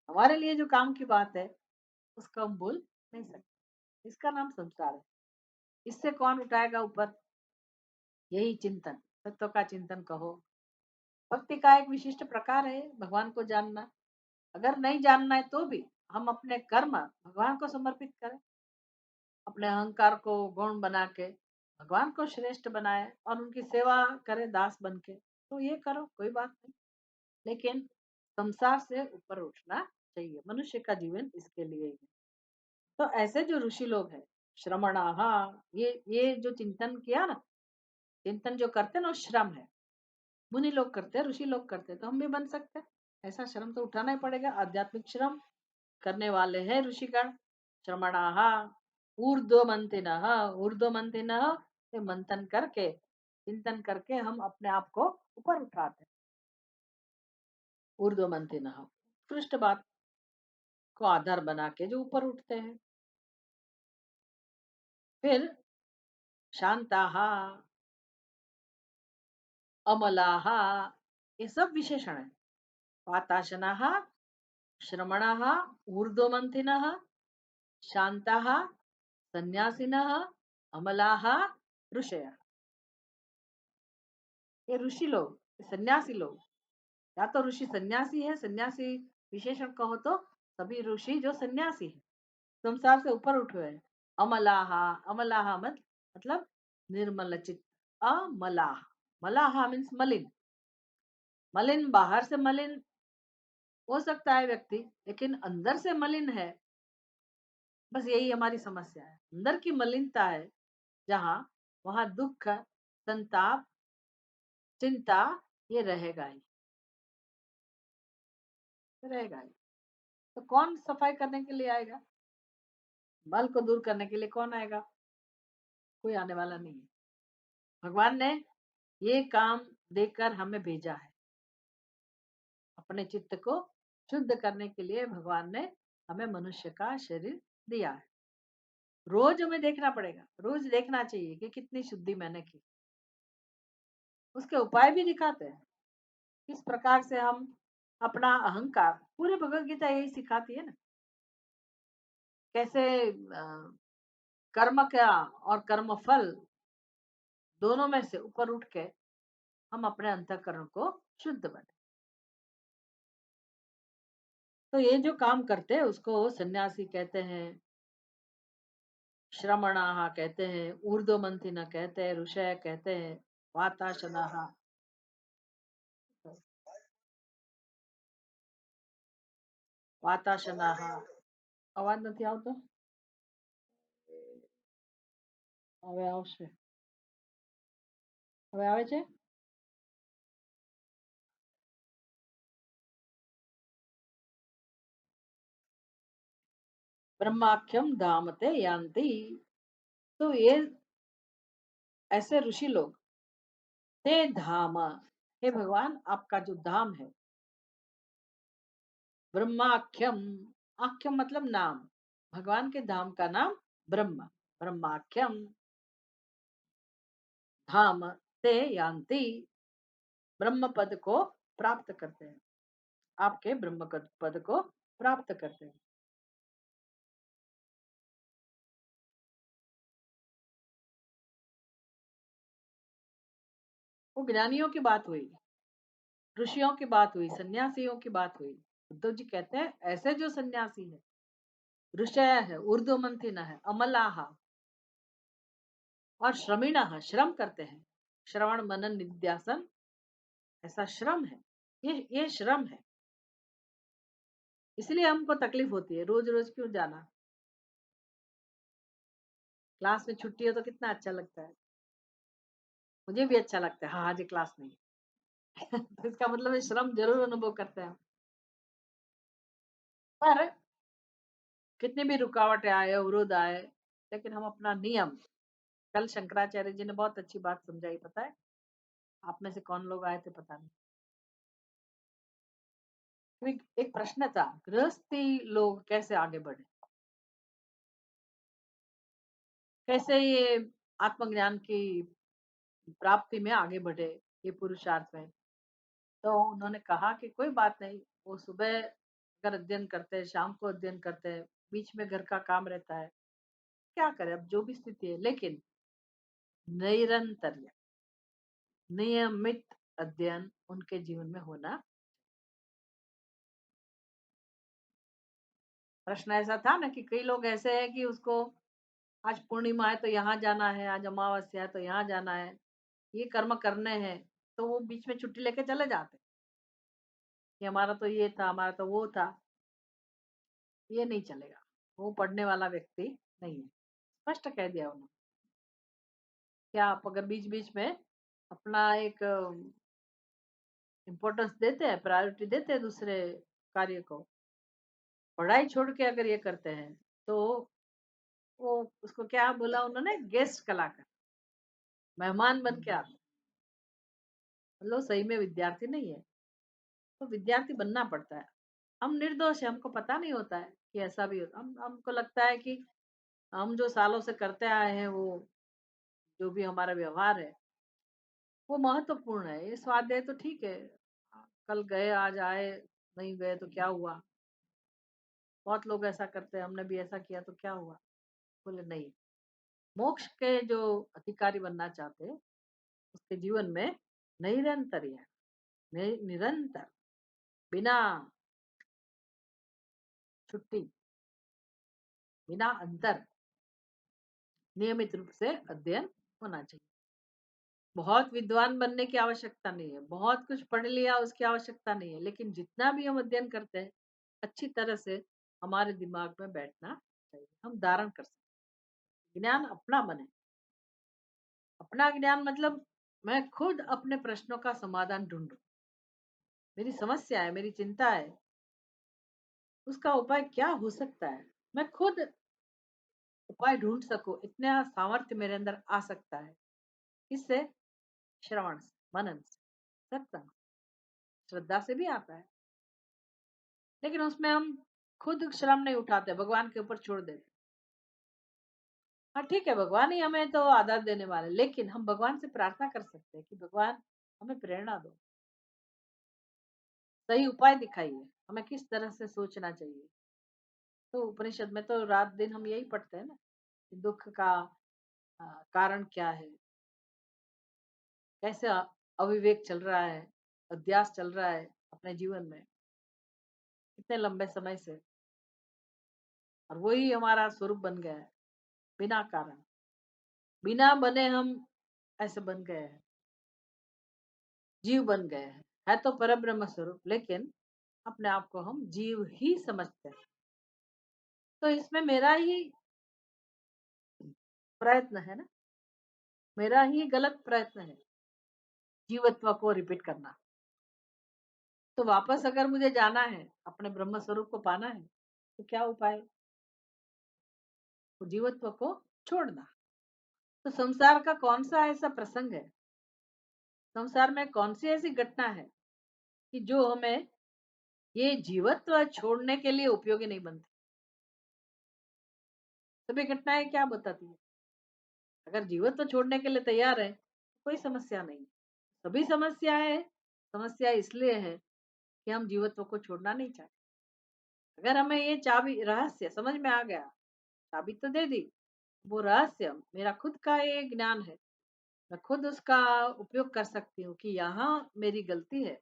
[SPEAKER 1] हमारे लिए जो काम की बात है उसको हम भूल नहीं सकते। इसका नाम संसार है। इससे कौन उठाएगा ऊपर? यही चिंतन, तत्व का चिंतन कहो। भक्ति का एक विशिष्ट प्रकार है भगवान को जानना। अगर नहीं जानना है तो भी हम अपने कर्म भगवान को समर्पित करें। अपने अहंकार को गौण बना के भगवान को श्रेष्ठ बनाए और उनकी सेवा करें दास बन के, तो ये करो, कोई बात नहीं। लेकिन संसार से ऊपर उठना चाहिए। मनुष्य का जीवन इसके लिए ही है। तो ऐसे जो ऋषि लोग हैं, श्रमणा, हाँ, ये जो चिंतन किया ना, चिंतन जो करते हैं ना, वो श्रम है। मुनि लोग करते हैं, ऋषि लोग करते हैं, तो हम भी बन सकते हैं। ऐसा श्रम तो उठाना ही पड़ेगा, आध्यात्मिक श्रम। करने वाले हैं ऋषिगण। श्रमणाः ऊर्ध्वमन्थिनः, ऊर्ध्वमन्थिनः ये मंथन करके, चिंतन करके हम अपने आप को ऊपर उठाते हैं। ऊर्ध्वमन्थिनः उत्कृष्ट बात को आधार बना के जो ऊपर उठते हैं। फिर शांताः, अमलाः, ये सब विशेषण है। वाताशनाः, श्रमणाः, ऊर्ध्वमन्थिनः, शांताः, सन्यासिनः, अमलाः, ऋषयः। ये ऋषि लोग, ये सन्यासी लोग, या तो ऋषि सन्यासी है, सन्यासी विशेषण कहो तो सभी ऋषि जो सन्यासी है, संसार से ऊपर उठे हैं। अमलाह, अमलाह मतलब निर्मल चित्त, अमलाह, मलाह मीन्स मलिन, मलिन बाहर से मलिन हो सकता है व्यक्ति, लेकिन अंदर से मलिन है। बस यही हमारी समस्या है, अंदर की मलिनता है जहाँ, वहां दुख, संताप, चिंता ये रहेगा ही, रहेगा ही। तो कौन सफाई करने के लिए आएगा? मल को दूर करने के लिए कौन आएगा? कोई आने वाला नहीं है। भगवान ने ये काम देकर हमें भेजा है। अपने चित्त को शुद्ध करने के लिए भगवान ने हमें मनुष्य का शरीर दिया है। रोज हमें देखना पड़ेगा, रोज देखना चाहिए कि कितनी शुद्धि मैंने की। उसके उपाय भी दिखाते हैं, किस प्रकार से हम अपना अहंकार, पूरी भगवत गीता यही सिखाती है ना, कैसे कर्म क्या और कर्म फल दोनों में से ऊपर उठ के हम अपने अंतःकरण को शुद्ध बने। तो ये जो काम करते हैं उसको सन्यासी कहते हैं, श्रमणाः कहते हैं, ऊर्ध्वमन्थिनः कहते हैं, ऋषय कहते हैं, वाताशनाः। वाताशनाः અવાજ નથી આવતો? હવે આવશે. હવે આવે છે? ब्रह्माख्यम धामते यान्ति। तो ये ऐसे ऋषि लोग, ते धाम, हे भगवान आपका जो धाम है, ब्रह्माख्यम, आख्यम मतलब नाम, भगवान के धाम का नाम ब्रह्म, ब्रह्माख्यम धाम ते यान्ति, ब्रह्म पद को प्राप्त करते हैं, आपके ब्रह्म पद को प्राप्त करते हैं। वो ज्ञानियों की बात हुई, ऋषियों की बात हुई, सन्यासियों की बात हुई। उद्धव जी कहते हैं ऐसे जो सन्यासी है, ऋषय है, ऊर्ध्वमंथिन है, अमलाह और श्रमिण, श्रम करते हैं, श्रवण मनन निध्यासन, ऐसा श्रम है, ये श्रम है। इसलिए हमको तकलीफ होती है, रोज रोज क्यों जाना। क्लास में छुट्टी हो तो कितना अच्छा लगता है, मुझे भी अच्छा लगता है, हाँ आज क्लास नहीं है। तो इसका मतलब है श्रम जरूर अनुभव करते हैं। पर कितनी भी रुकावटें आए, अवरोध आए, लेकिन हम अपना नियम, कल शंकराचार्य जी ने बहुत अच्छी बात समझाई, पता है? आप में से कौन लोग आए थे पता नहीं। तो एक प्रश्न था, गृहस्थी लोग कैसे आगे बढ़े, कैसे ये आत्मज्ञान की प्राप्ति में आगे बढ़े, ये पुरुषार्थ में। तो उन्होंने कहा कि कोई बात नहीं, वो सुबह अगर अध्ययन करते हैं, शाम को अध्ययन करते हैं, बीच में घर का काम रहता है, क्या करें अब जो भी स्थिति है, लेकिन निरंतर नियमित अध्ययन उनके जीवन में होना। प्रश्न ऐसा था ना कि कई लोग ऐसे हैं कि उसको आज पूर्णिमा है तो यहाँ जाना है, आज अमावस्या है तो यहाँ जाना है, ये कर्म करने हैं, तो वो बीच में छुट्टी लेके चले जाते कि हमारा तो ये था, हमारा तो वो था। ये नहीं चलेगा, वो पढ़ने वाला व्यक्ति नहीं है। स्पष्ट कह दिया उन्होंने, क्या आप अगर बीच बीच में अपना एक इम्पोर्टेंस देते हैं, प्रायोरिटी देते हैं दूसरे कार्य को, पढ़ाई छोड़ के अगर ये करते हैं, तो वो उसको क्या बोला उन्होंने गेस्ट कलाकार, मेहमान बन के आते हैं। मतलब सही में विद्यार्थी नहीं है, तो विद्यार्थी बनना पड़ता है। हम निर्दोष हैं, हमको पता नहीं होता है कि ऐसा भी होता हमको लगता है कि हम जो सालों से करते आए हैं, वो जो भी हमारा व्यवहार है, वो महत्वपूर्ण है। ये स्वाध्याय तो ठीक है, कल गए, आज आए, नहीं गए तो क्या हुआ? बहुत लोग ऐसा करते हैं, हमने भी ऐसा किया तो क्या हुआ? बोले नहीं, मोक्ष के जो अधिकारी बनना चाहते हैं, उसके जीवन में निरंतर है, निरंतर, बिना छुट्टी, बिना अंतर, नियमित रूप से अध्ययन होना चाहिए। बहुत विद्वान बनने की आवश्यकता नहीं है, बहुत कुछ पढ़ लिया उसकी आवश्यकता नहीं है, लेकिन जितना भी हम अध्ययन करते हैं, अच्छी तरह से हमारे दिमाग में बैठना चाहिए, हम धारण कर सकते हैं। ज्ञान अपना बने, अपना ज्ञान मतलब मैं खुद अपने प्रश्नों का समाधान ढूंढूं, मेरी समस्या है, मेरी चिंता है, उसका उपाय क्या हो सकता है, मैं खुद उपाय ढूंढ सकूं, इतना सामर्थ्य मेरे अंदर आ सकता है। इससे श्रवण से, मनन से, सत्संग, श्रद्धा से भी आता है, लेकिन उसमें हम खुद श्रम नहीं उठाते, भगवान के ऊपर छोड़ देते। हाँ ठीक है, भगवान ही हमें तो आदर देने वाले, लेकिन हम भगवान से प्रार्थना कर सकते हैं कि भगवान हमें प्रेरणा दो, सही उपाय दिखाइए, हमें किस तरह से सोचना चाहिए। तो उपनिषद में तो रात दिन हम यही पढ़ते हैं ना, कि दुख का कारण क्या है, कैसे अविवेक चल रहा है, अध्यास चल रहा है अपने जीवन में इतने लंबे समय से, और वही हमारा स्वरूप बन गया है, बिना कारण, बिना बने हम ऐसे बन गए हैं, जीव बन गए हैं। है तो परब्रह्म स्वरूप, लेकिन अपने आप को हम जीव ही समझते हैं। तो इसमें मेरा ही प्रयत्न है ना, मेरा ही गलत प्रयत्न है जीवत्व को रिपीट करना। तो वापस अगर मुझे जाना है, अपने ब्रह्म स्वरूप को पाना है, तो क्या उपाय? तो जीवत्व को छोड़ना। तो संसार का कौन सा ऐसा प्रसंग है, संसार में कौन सी ऐसी घटना है कि जो हमें ये जीवत्व छोड़ने के लिए उपयोगी नहीं बनती? सभी घटनाएं क्या बताती है? अगर जीवत्व छोड़ने के लिए तैयार है, कोई समस्या नहीं। सभी समस्याएं समस्या इसलिए है कि हम जीवत्व को छोड़ना नहीं चाहते। अगर हमें ये चाबी रहस्य समझ में आ गया, चाबी तो दे दी, वो रहस्य मेरा खुद का ये ज्ञान है, मैं खुद उसका उपयोग कर सकती हूँ कि यहाँ मेरी गलती है,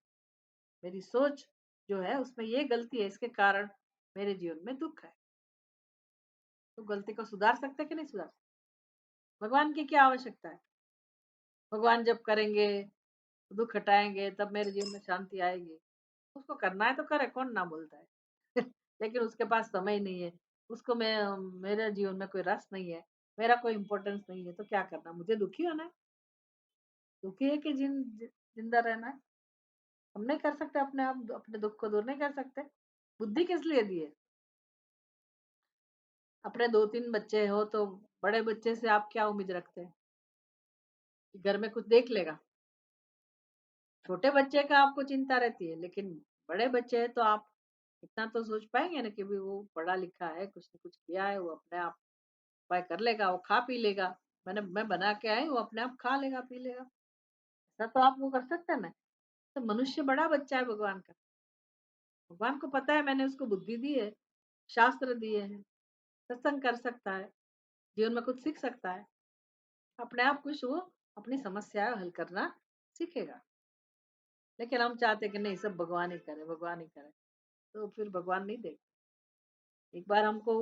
[SPEAKER 1] मेरी सोच जो है उसमें ये गलती है, इसके कारण मेरे जीवन में दुख है। तो गलती को सुधार सकते कि नहीं सुधार सकते? भगवान की क्या आवश्यकता है? भगवान जब करेंगे, दुख हटाएंगे, तब मेरे जीवन में शांति आएगी। उसको करना है तो करे, कौन ना बोलता है। लेकिन उसके पास समय नहीं है, उसको मैं मेरे जीवन में कोई रस नहीं है, मेरा कोई इम्पोर्टेंस नहीं है, तो क्या करना? मुझे दुखी होना है? दुखी है कि जिंदा रहना है? हम नहीं कर सकते अपने आप, अपने दुख को दूर नहीं कर सकते। बुद्धि किस लिए दी है? अपने 2-3 बच्चे हो तो बड़े बच्चे से आप क्या उम्मीद रखते हैं कि घर में कुछ देख लेगा? छोटे बच्चे का आपको चिंता रहती है, लेकिन बड़े बच्चे हैं तो आप इतना तो सोच पाएंगे ना कि भी वो पढ़ा लिखा है, कुछ न कुछ किया है, वो अपने आप उपाय कर लेगा, वो खा पी लेगा। मैं बना के आई, वो अपने आप खा लेगा, पी लेगा। ऐसा तो आप वो कर सकते हैं ना। तो मनुष्य बड़ा बच्चा है भगवान का। भगवान को पता है मैंने उसको बुद्धि दी है, शास्त्र दिए हैं, सत्संग कर सकता है, जीवन में कुछ सीख सकता है। अपने आप कुछ वो अपनी समस्या हल करना सीखेगा। लेकिन हम चाहते हैं कि नहीं, सब भगवान ही करे, भगवान ही करे। तो फिर भगवान नहीं देगा। एक बार हमको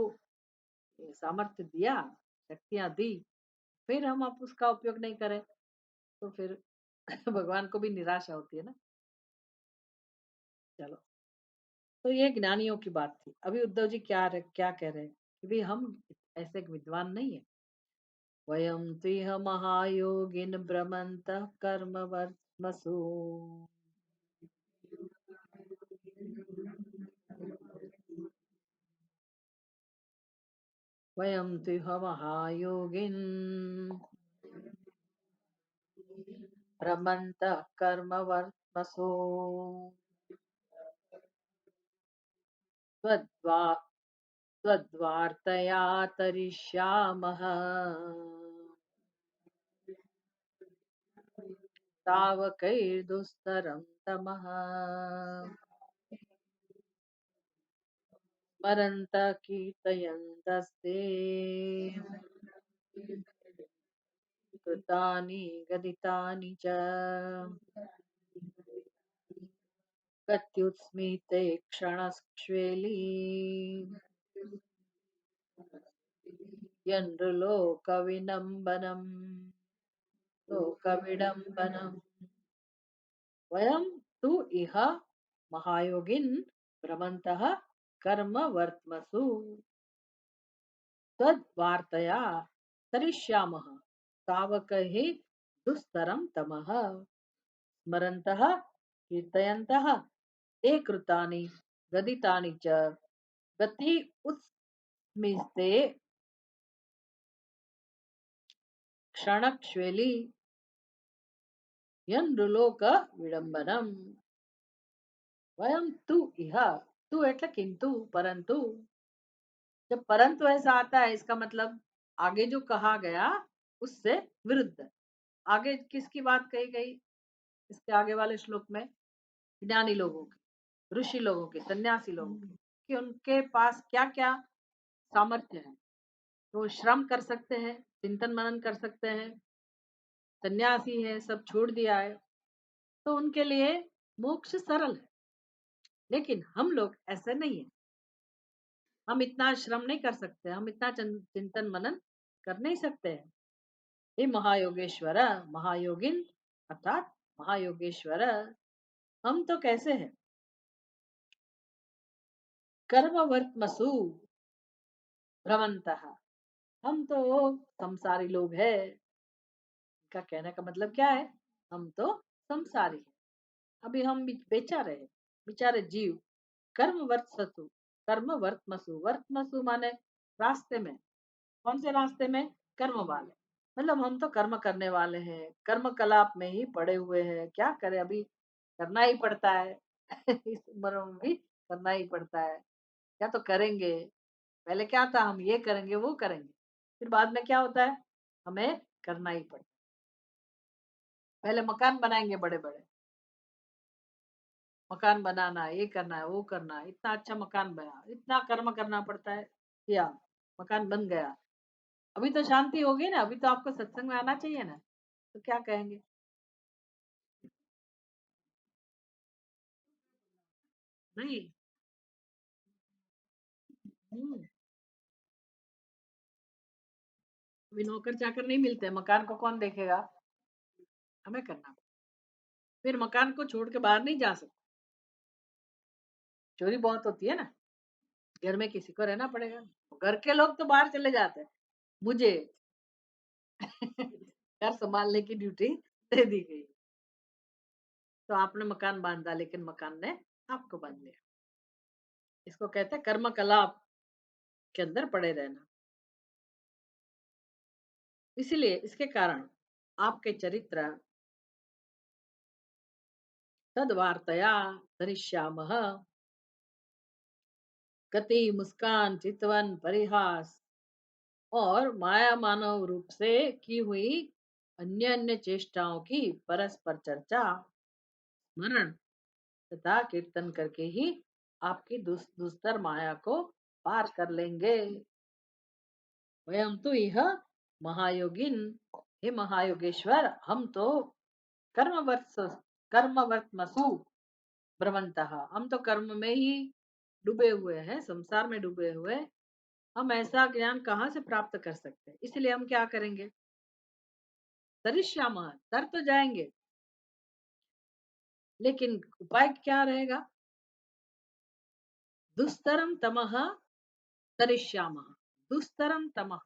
[SPEAKER 1] ये सामर्थ्य दिया, शक्तियाँ दी, फिर हम अब उसका उपयोग नहीं करें, तो फिर भगवान को भी निराशा होती है ना। चलो, तो ये ज्ञानियों की बात थी। अभी उद्धव जी क्या कह रहे हैं कि भाई हम ऐसे विद्वान नहीं है। वयम त्विह महायोगिन भ्रमंतः कर्मवर्त्मसु। वयं तिह महायोगिन् भ्रमन्तः कर्मवर्त्मसो त्वद्वा त्वद्वार्तया तरिष्यामः तावकैर्दुस्तरं तमः स्मरन्तः कीर्तयन्तस्ते कृतानि गदितानि च प्रत्युत्स्मिते क्षणस्क्ष्वेली यन्नृलोकविनम्बनम् लोकविडम्बनम् वयं तु इह महायोगिन् भ्रमन्तः कर्म वर्त्मसु तद्वार्तया तरिष्यामः तावक हि दुस्तरं तमः स्मरन्तः कीर्तयन्तः ते कृतानि गदितानि च गति उत्स्मिते क्षणक्ष्वेली यन्नृलोक विडम्बनम् वयम तु इह तु एट्ले किंतु परंतु जब परंतु ऐसा आता है इसका मतलब आगे जो कहा गया उससे विरुद्ध है। आगे किसकी बात कही गई इसके आगे वाले श्लोक में ज्ञानी लोगों की ऋषि लोगों की सन्यासी लोगों की कि उनके पास क्या क्या सामर्थ्य है तो वो श्रम कर सकते हैं चिंतन मनन कर सकते हैं सन्यासी है सब छोड़ दिया है तो उनके लिए मोक्ष सरल है लेकिन हम लोग ऐसे नहीं है हम इतना श्रम नहीं कर सकते हम इतना चिंतन मनन कर नहीं सकते हैं हे महायोगेश्वर महायोगिन अर्थात महायोगेश्वर हम तो कैसे हैं कर्मवर्तमसु भ्रमंतः हम तो संसारी लोग हैं इनका कहने का मतलब क्या है हम तो संसारी हैं अभी हम बेचारे हैं बेचारे जीव कर्मवर्तसु कर्मवर्तमसु वर्तमसु माने रास्ते में कौन से रास्ते में कर्म वाले मतलब हम तो कर्म करने वाले हैं कर्म कलाप में ही पड़े हुए हैं क्या करें अभी करना ही पड़ता है इस उम्र में भी करना ही पड़ता है क्या तो करेंगे पहले क्या था हम ये करेंगे वो करेंगे फिर बाद में क्या होता है हमें करना ही पड़ता है पहले मकान बनाएंगे बड़े बड़े मकान बनाना है ये करना है वो करना है इतना अच्छा मकान बना इतना कर्म करना पड़ता है किया मकान बन गया अभी तो शांति होगी ना अभी तो आपको सत्संग में आना चाहिए ना तो क्या कहेंगे नहीं हम्म, अभी नौकर चाकर नहीं मिलते मकान को कौन देखेगा हमें करना पड़ेगा। फिर मकान को छोड़ के बाहर नहीं जा सकते चोरी बहुत होती है ना घर में किसी को रहना पड़ेगा घर के लोग तो बाहर चले जाते हैं मुझे घर संभालने की ड्यूटी दे दी गई तो आपने मकान बांधा लेकिन मकान ने आपको बांध लिया इसको कहते हैं कर्म कला के अंदर पड़े रहना इसीलिए इसके कारण आपके चरित्र तद्वार्तया धरिष्यामः गति मुस्कान चितवन परिहास और माया मानव रूप से की हुई अन्य अन्य चेष्टाओं की परस्पर चर्चा स्मरण तथा कीर्तन करके ही आपकी दुस्तर माया को पार कर लेंगे वयम तो यह महायोगिन हे महायोगेश्वर हम तो कर्मवर्त कर्मवर्तमसु भ्रमंतः हम तो कर्म में ही डूबे हुए हैं संसार में डूबे हुए हम ऐसा ज्ञान कहाँ से प्राप्त कर सकते हैं इसलिए हम क्या करेंगे तरिष्यामः तर तो जाएंगे लेकिन उपाय क्या रहेगा दुस्तरम तमह तरिष्यामः दुस्तरम तमह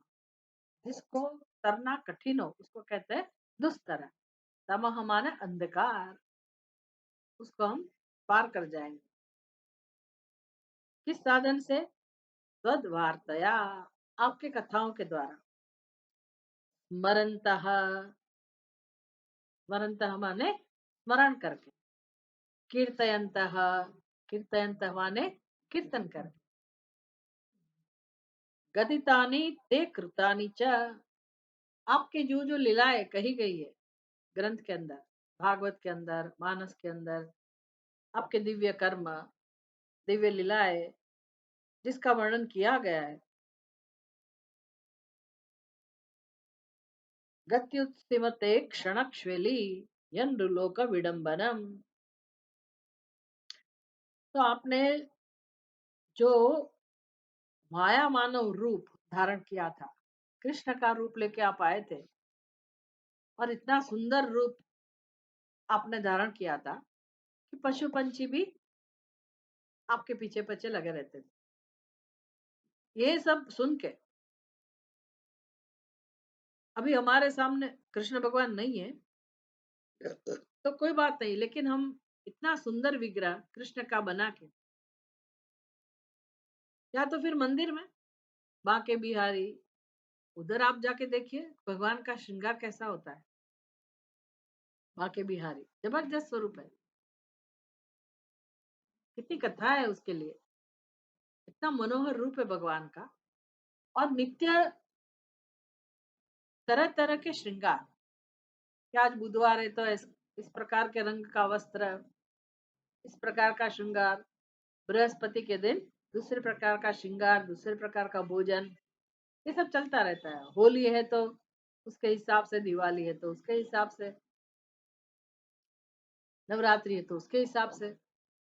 [SPEAKER 1] जिसको तरना कठिन हो उसको कहते हैं दुस्तर तमह माने अंधकार उसको हम पार कर जाएंगे किस साधन से तद्वार्तया आपके कथाओं के द्वारा स्मरन्तः, स्मरन्तः माने स्मरण करके, कीर्तयन्तः, कीर्तयन्तः माने कीर्तन करके, गदितानि ते कृतानि च, आपकी जो लीलाएं कही गई है ग्रंथ के अंदर, भागवत के अंदर, मानस के अंदर, आपके दिव्य कर्म, दिव्य लीलाएं जिसका वर्णन किया गया है, गत्युत्सिमते क्षणक्ष्वेली यनृलोक विडंबनम। तो आपने जो माया मानव रूप धारण किया था, कृष्ण का रूप लेके आप आए थे, और इतना सुंदर रूप आपने धारण किया था कि पशु पंछी भी आपके पीछे पीछे लगे रहते थे। ये सब सुन के अभी हमारे सामने कृष्ण भगवान नहीं है, तो कोई बात नहीं, लेकिन हम इतना सुंदर विग्रह कृष्ण का बना के, या तो फिर मंदिर में बांके बिहारी, उधर आप जाके देखिए भगवान का श्रृंगार कैसा होता है। बांके बिहारी जबरदस्त स्वरूप है, कितनी कथा है उसके लिए, इतना मनोहर रूप है भगवान का। और नित्य तरह तरह के श्रृंगार, कि आज बुधवार है तो इस प्रकार के रंग का वस्त्र, इस प्रकार का श्रृंगार, बृहस्पति के दिन दूसरे प्रकार का श्रृंगार, दूसरे प्रकार का भोजन, ये सब चलता रहता है। होली है तो उसके हिसाब से, दिवाली है तो उसके हिसाब से, नवरात्रि है तो उसके हिसाब से।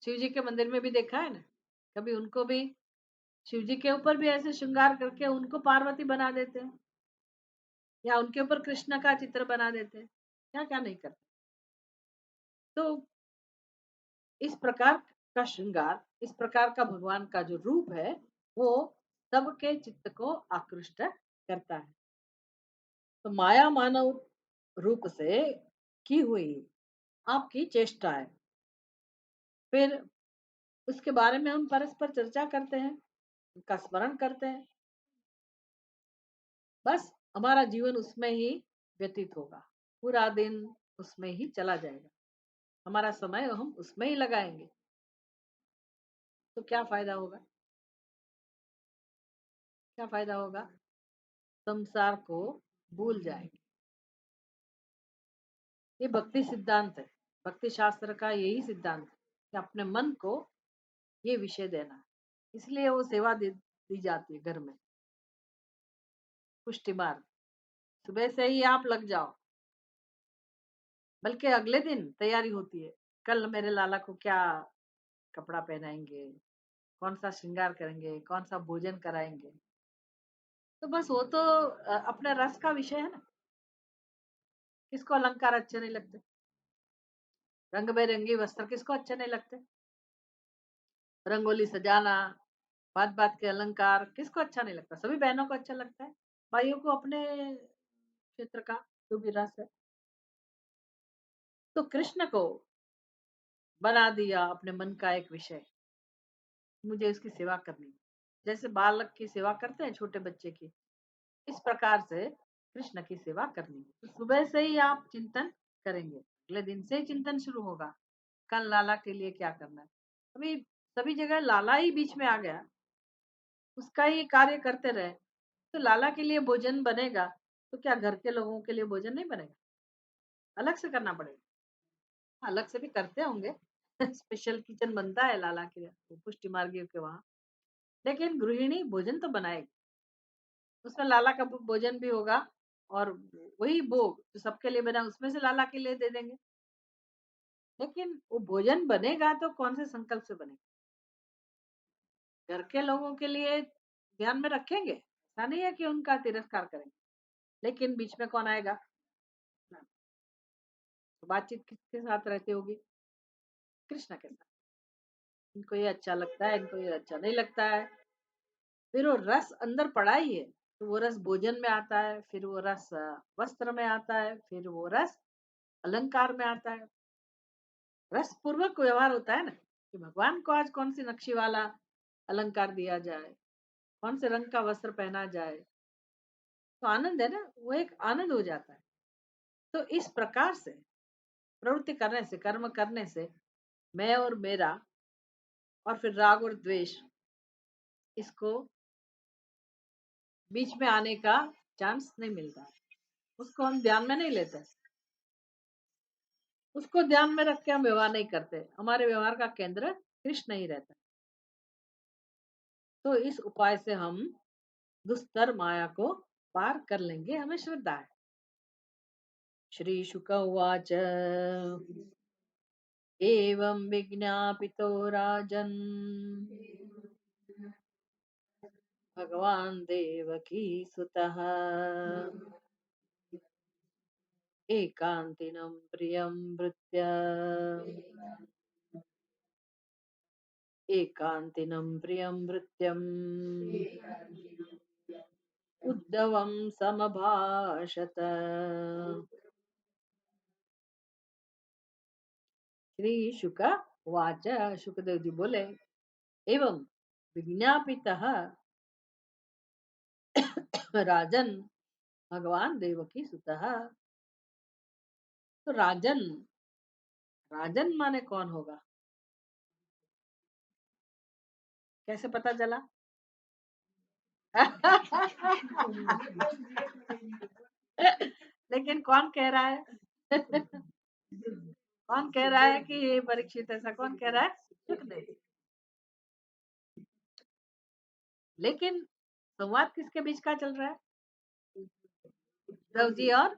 [SPEAKER 1] शिव जी के मंदिर में भी देखा है ना, कभी उनको भी शिव जी के ऊपर भी ऐसे श्रृंगार करके उनको पार्वती बना देते हैं, या उनके ऊपर कृष्ण का चित्र बना देते हैं, क्या क्या नहीं करते। तो इस प्रकार का श्रृंगार, इस प्रकार का भगवान का जो रूप है, वो सबके चित्त को आकृष्ट करता है। तो माया मानव रूप से की हुई आपकी चेष्टा है, फिर उसके बारे में हम परस्पर चर्चा करते हैं, उनका स्मरण करते हैं, बस हमारा जीवन उसमें ही व्यतीत होगा, पूरा दिन उसमें ही चला जाएगा, हमारा समय हम उसमें ही लगाएंगे, तो क्या फायदा होगा, क्या फायदा होगा, संसार को भूल जाएंगे। ये भक्ति सिद्धांत है, भक्ति शास्त्र का यही सिद्धांत है कि अपने मन को ये विषय देना, इसलिए वो सेवा दी जाती है घर में। पुष्टि मार्ग, सुबह से ही आप लग जाओ, बल्कि अगले दिन तैयारी होती है, कल मेरे लाला को क्या कपड़ा पहनाएंगे, कौन सा श्रृंगार करेंगे, कौन सा भोजन कराएंगे। तो बस वो तो अपने रस का विषय है ना, किसको अलंकार अच्छे नहीं लगते, रंग बिरंगी वस्त्र किसको अच्छे नहीं लगते, रंगोली सजाना, बात बात के अलंकार किसको अच्छा नहीं लगता, सभी बहनों को अच्छा लगता है, भाइयों को अपने क्षेत्र का जो भी रस है। तो कृष्ण को बना दिया अपने मन का एक विषय, मुझे इसकी सेवा करनी है। जैसे बालक की सेवा करते हैं छोटे बच्चे की, इस प्रकार से कृष्ण की सेवा करनी है। तो सुबह से ही आप चिंतन करेंगे, अगले दिन से ही चिंतन शुरू होगा, कल लाला के लिए क्या करना है। अभी सभी जगह लाला ही बीच में आ गया, उसका ही कार्य करते रहे, तो लाला के लिए भोजन बनेगा, तो क्या घर के लोगों के लिए भोजन नहीं बनेगा, अलग से करना पड़ेगा। अलग से भी करते होंगे स्पेशल किचन बनता है लाला के लिए, वो पुष्टि मार्गियों के वहां, लेकिन गृहिणी भोजन तो बनाएगी, उसमें लाला का भोजन भी होगा, और वही भोग जो सबके लिए बना उसमें से लाला के लिए दे देंगे। लेकिन वो भोजन बनेगा तो कौन से संकल्प से बनेगा, घर के लोगों के लिए ध्यान में रखेंगे, ऐसा नहीं है कि उनका तिरस्कार करेंगे, लेकिन बीच में कौन आएगा ना, तो बातचीत किसके साथ रहती होगी, कृष्ण के साथ, इनको ये अच्छा लगता है, इनको ये अच्छा नहीं लगता है, फिर वो रस अंदर पड़ा ही है, तो वो रस भोजन में आता है, फिर वो रस वस्त्र में आता है, फिर वो रस अलंकार में आता है। रस पूर्वक व्यवहार होता है ना, कि भगवान को आज कौन सी नक्शी वाला अलंकार दिया जाए, कौन से रंग का वस्त्र पहना जाए, तो आनंद है ना, वो एक आनंद हो जाता है। तो इस प्रकार से प्रवृत्ति करने से, कर्म करने से मैं और मेरा और फिर राग और द्वेष, इसको बीच में आने का चांस नहीं मिलता। उसको हम ध्यान में नहीं लेते, उसको ध्यान में रख के हम व्यवहार नहीं करते, हमारे व्यवहार का केंद्र कृष्ण ही रहता है। तो इस उपाय से हम दुस्तर माया को पार कर लेंगे, हमें श्रद्धा है। श्री शुक उवाच एवं विज्ञापितो राजन् भगवान् देवकी सुतः एकान्तिनं प्रियं भृत्य एकान्तिनं प्रियं भृत्यम् उद्धवं समभाषत। श्री शुक उवाच, शुकदेव जी बोले, एवं विज्ञापितः राजन भगवान देवकी सुतः। तो राजन, राजन माने कौन होगा, कैसे पता चला? लेकिन कौन कह रहा है? कौन कह रहा है कि ये परीक्षित, ऐसा कौन कह रहा है? सुखदेव। लेकिन संवाद किसके बीच का चल रहा है? उद्धव जी और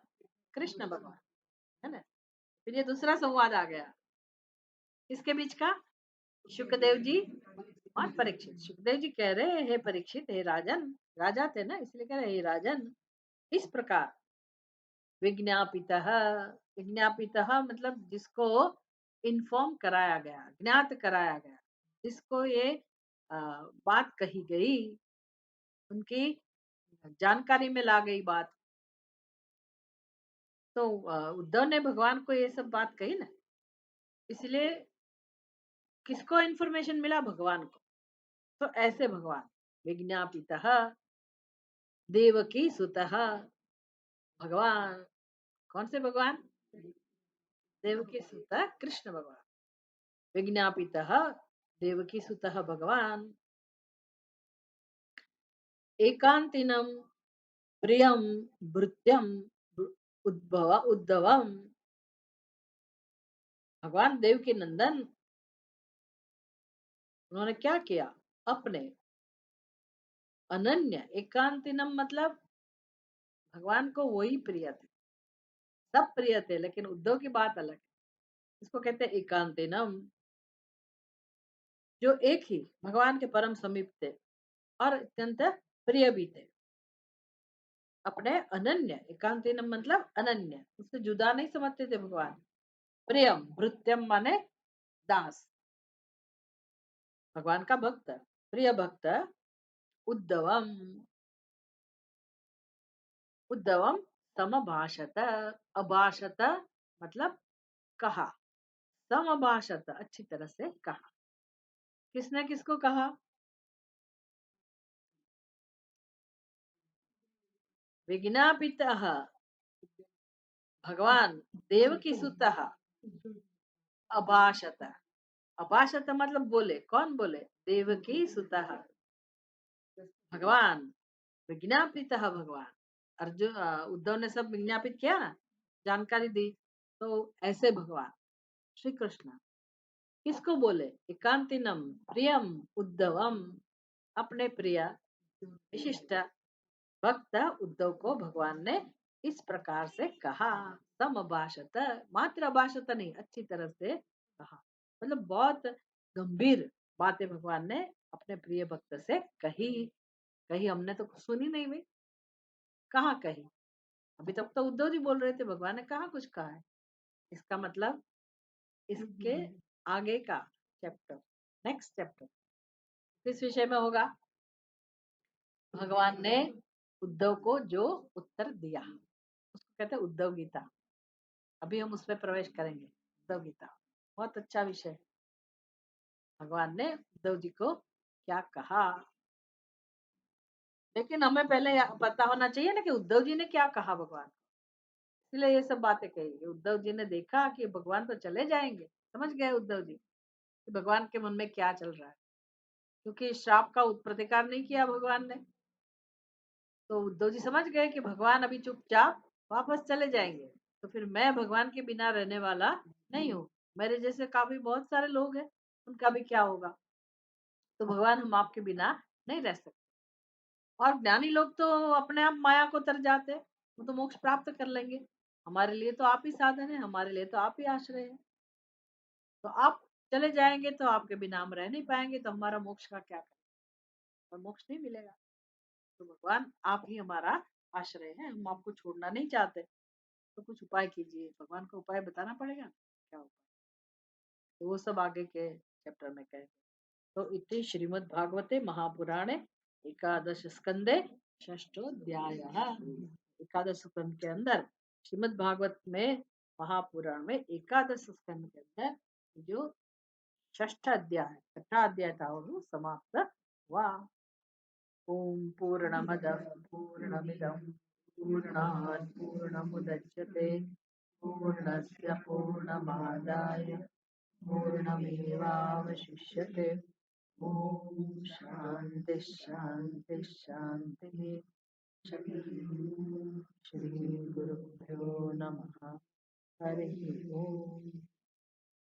[SPEAKER 1] कृष्ण भगवान, है ना। फिर ये दूसरा संवाद आ गया, किसके बीच का? सुखदेव जी और परीक्षित। सुखदेव जी कह रहे हैं, हे परीक्षित, हे राजन, राजा थे ना इसलिए कह रहे हे राजन, इस प्रकार विज्ञापितः, विज्ञापितः मतलब जिसको इन्फॉर्म कराया गया, ज्ञात कराया गया, जिसको ये बात कही गई, उनकी जानकारी में ला गई बात। तो उद्धव ने भगवान को ये सब बात कही ना, इसलिए किसको इन्फॉर्मेशन मिला? भगवान को। तो ऐसे भगवान विज्ञापितः देवकी सुतः, भगवान, कौन से भगवान? देवकी सुत कृष्ण भगवान। विज्ञापितः देवकी सुतः भगवान एकांतिनम प्रियम भृत्यम उद्धवम, भगवान देव के नंदन, उन्होंने क्या किया? अपने अनन्य, एकांतिनम मतलब भगवान को वही प्रिय थे, सब प्रिय थे, लेकिन उद्धव की बात अलग है। इसको कहते हैं एकांतिनम, जो एक ही भगवान के परम समीप थे और अत्यंत प्रिय भी थे। अपने अनन्य, एकांतिनम मतलब अनन्य, उससे जुदा नहीं समझते थे भगवान। प्रियम, भृत्यम माने दास, भगवान का भक्त, प्रिय भक्त। उद्धवम, उद्धवम समभाषत, अभाषत मतलब कहा, समभाषत अच्छी तरह से कहा। किसने किसको कहा? विज्ञापितः भगवान देवकी सुतः अभाषत, अभाषत मतलब बोले, कौन बोले? देवकी सुतः भगवान, विज्ञापितः भगवान। अर्जुन, उद्धव ने सब विज्ञापित किया ना, जानकारी दी। तो ऐसे भगवान श्री कृष्ण किसको बोले? एकांतिनम प्रियम उद्धवम, अपने प्रिय विशिष्ट भक्त उद्धव को भगवान ने इस प्रकार से कहा। समभाषत, मात्र अभाषत नहीं, अच्छी तरह से कहा, मतलब बहुत गंभीर बातें भगवान ने अपने प्रिय भक्त से कही। कही हमने तो सुनी नहीं भाई, कहाँ कही? अभी तक तो उद्धव जी बोल रहे थे, भगवान ने कहाँ कुछ कहा है? इसका मतलब इसके आगे का चैप्टर, नेक्स्ट चैप्टर किस विषय में होगा? भगवान ने उद्धव को जो उत्तर दिया उसको कहते हैं उद्धव गीता। अभी हम उसमें प्रवेश करेंगे, उद्धव गीता बहुत अच्छा विषय। भगवान ने उद्धव जी को क्या कहा, लेकिन हमें पहले पता होना चाहिए ना कि उद्धव जी ने क्या कहा भगवान, इसलिए ये सब बातें कही। उद्धव जी ने देखा कि भगवान तो चले जाएंगे, समझ गए उद्धव जी कि भगवान के मन में क्या चल रहा है, क्योंकि श्राप का प्रतिकार नहीं किया भगवान ने। तो उद्धव जी समझ गए कि भगवान अभी चुपचाप वापस चले जाएंगे, तो फिर मैं भगवान के बिना रहने वाला नहीं हूँ। मेरे जैसे काफी बहुत सारे लोग हैं, उनका भी क्या होगा। तो भगवान हम आपके बिना नहीं रह सकते। और ज्ञानी लोग तो अपने आप माया को तर जाते हैं, वो तो मोक्ष प्राप्त कर लेंगे। हमारे लिए तो आप ही साधन है, हमारे लिए तो आप ही आश्रय है। तो आप चले जाएंगे तो आपके बिना हम रह नहीं पाएंगे, तो हमारा मोक्ष का क्या करें, और मोक्ष नहीं मिलेगा। तो भगवान आप ही हमारा आश्रय है, हम आपको छोड़ना नहीं चाहते। तो कुछ उपाय कीजिए, भगवान को उपाय बताना पड़ेगा, क्या उपाय। तो वो सब आगे के चैप्टर में कहेंगे। तो इति श्रीमद् भागवते महापुराणे एकादश स्कंदे षष्ठोध्याय। एकादश स्कंद के अंदर श्रीमद् भागवत में महापुराण में एकादश स्कंद के अंदर जो षष्ठ अध्याय छठा अध्याय था वो समाप्त हुआ। ओम पूर्णमद पूर्णमिदं पूर्णात् पूर्णमुदच्यते पूर्णस्य पूर्णमादाय पूर्णमेवावशिष्यते। ओम शांति शांति शांति। श्री श्री गुरुभ्यो नमः। हरि ओम।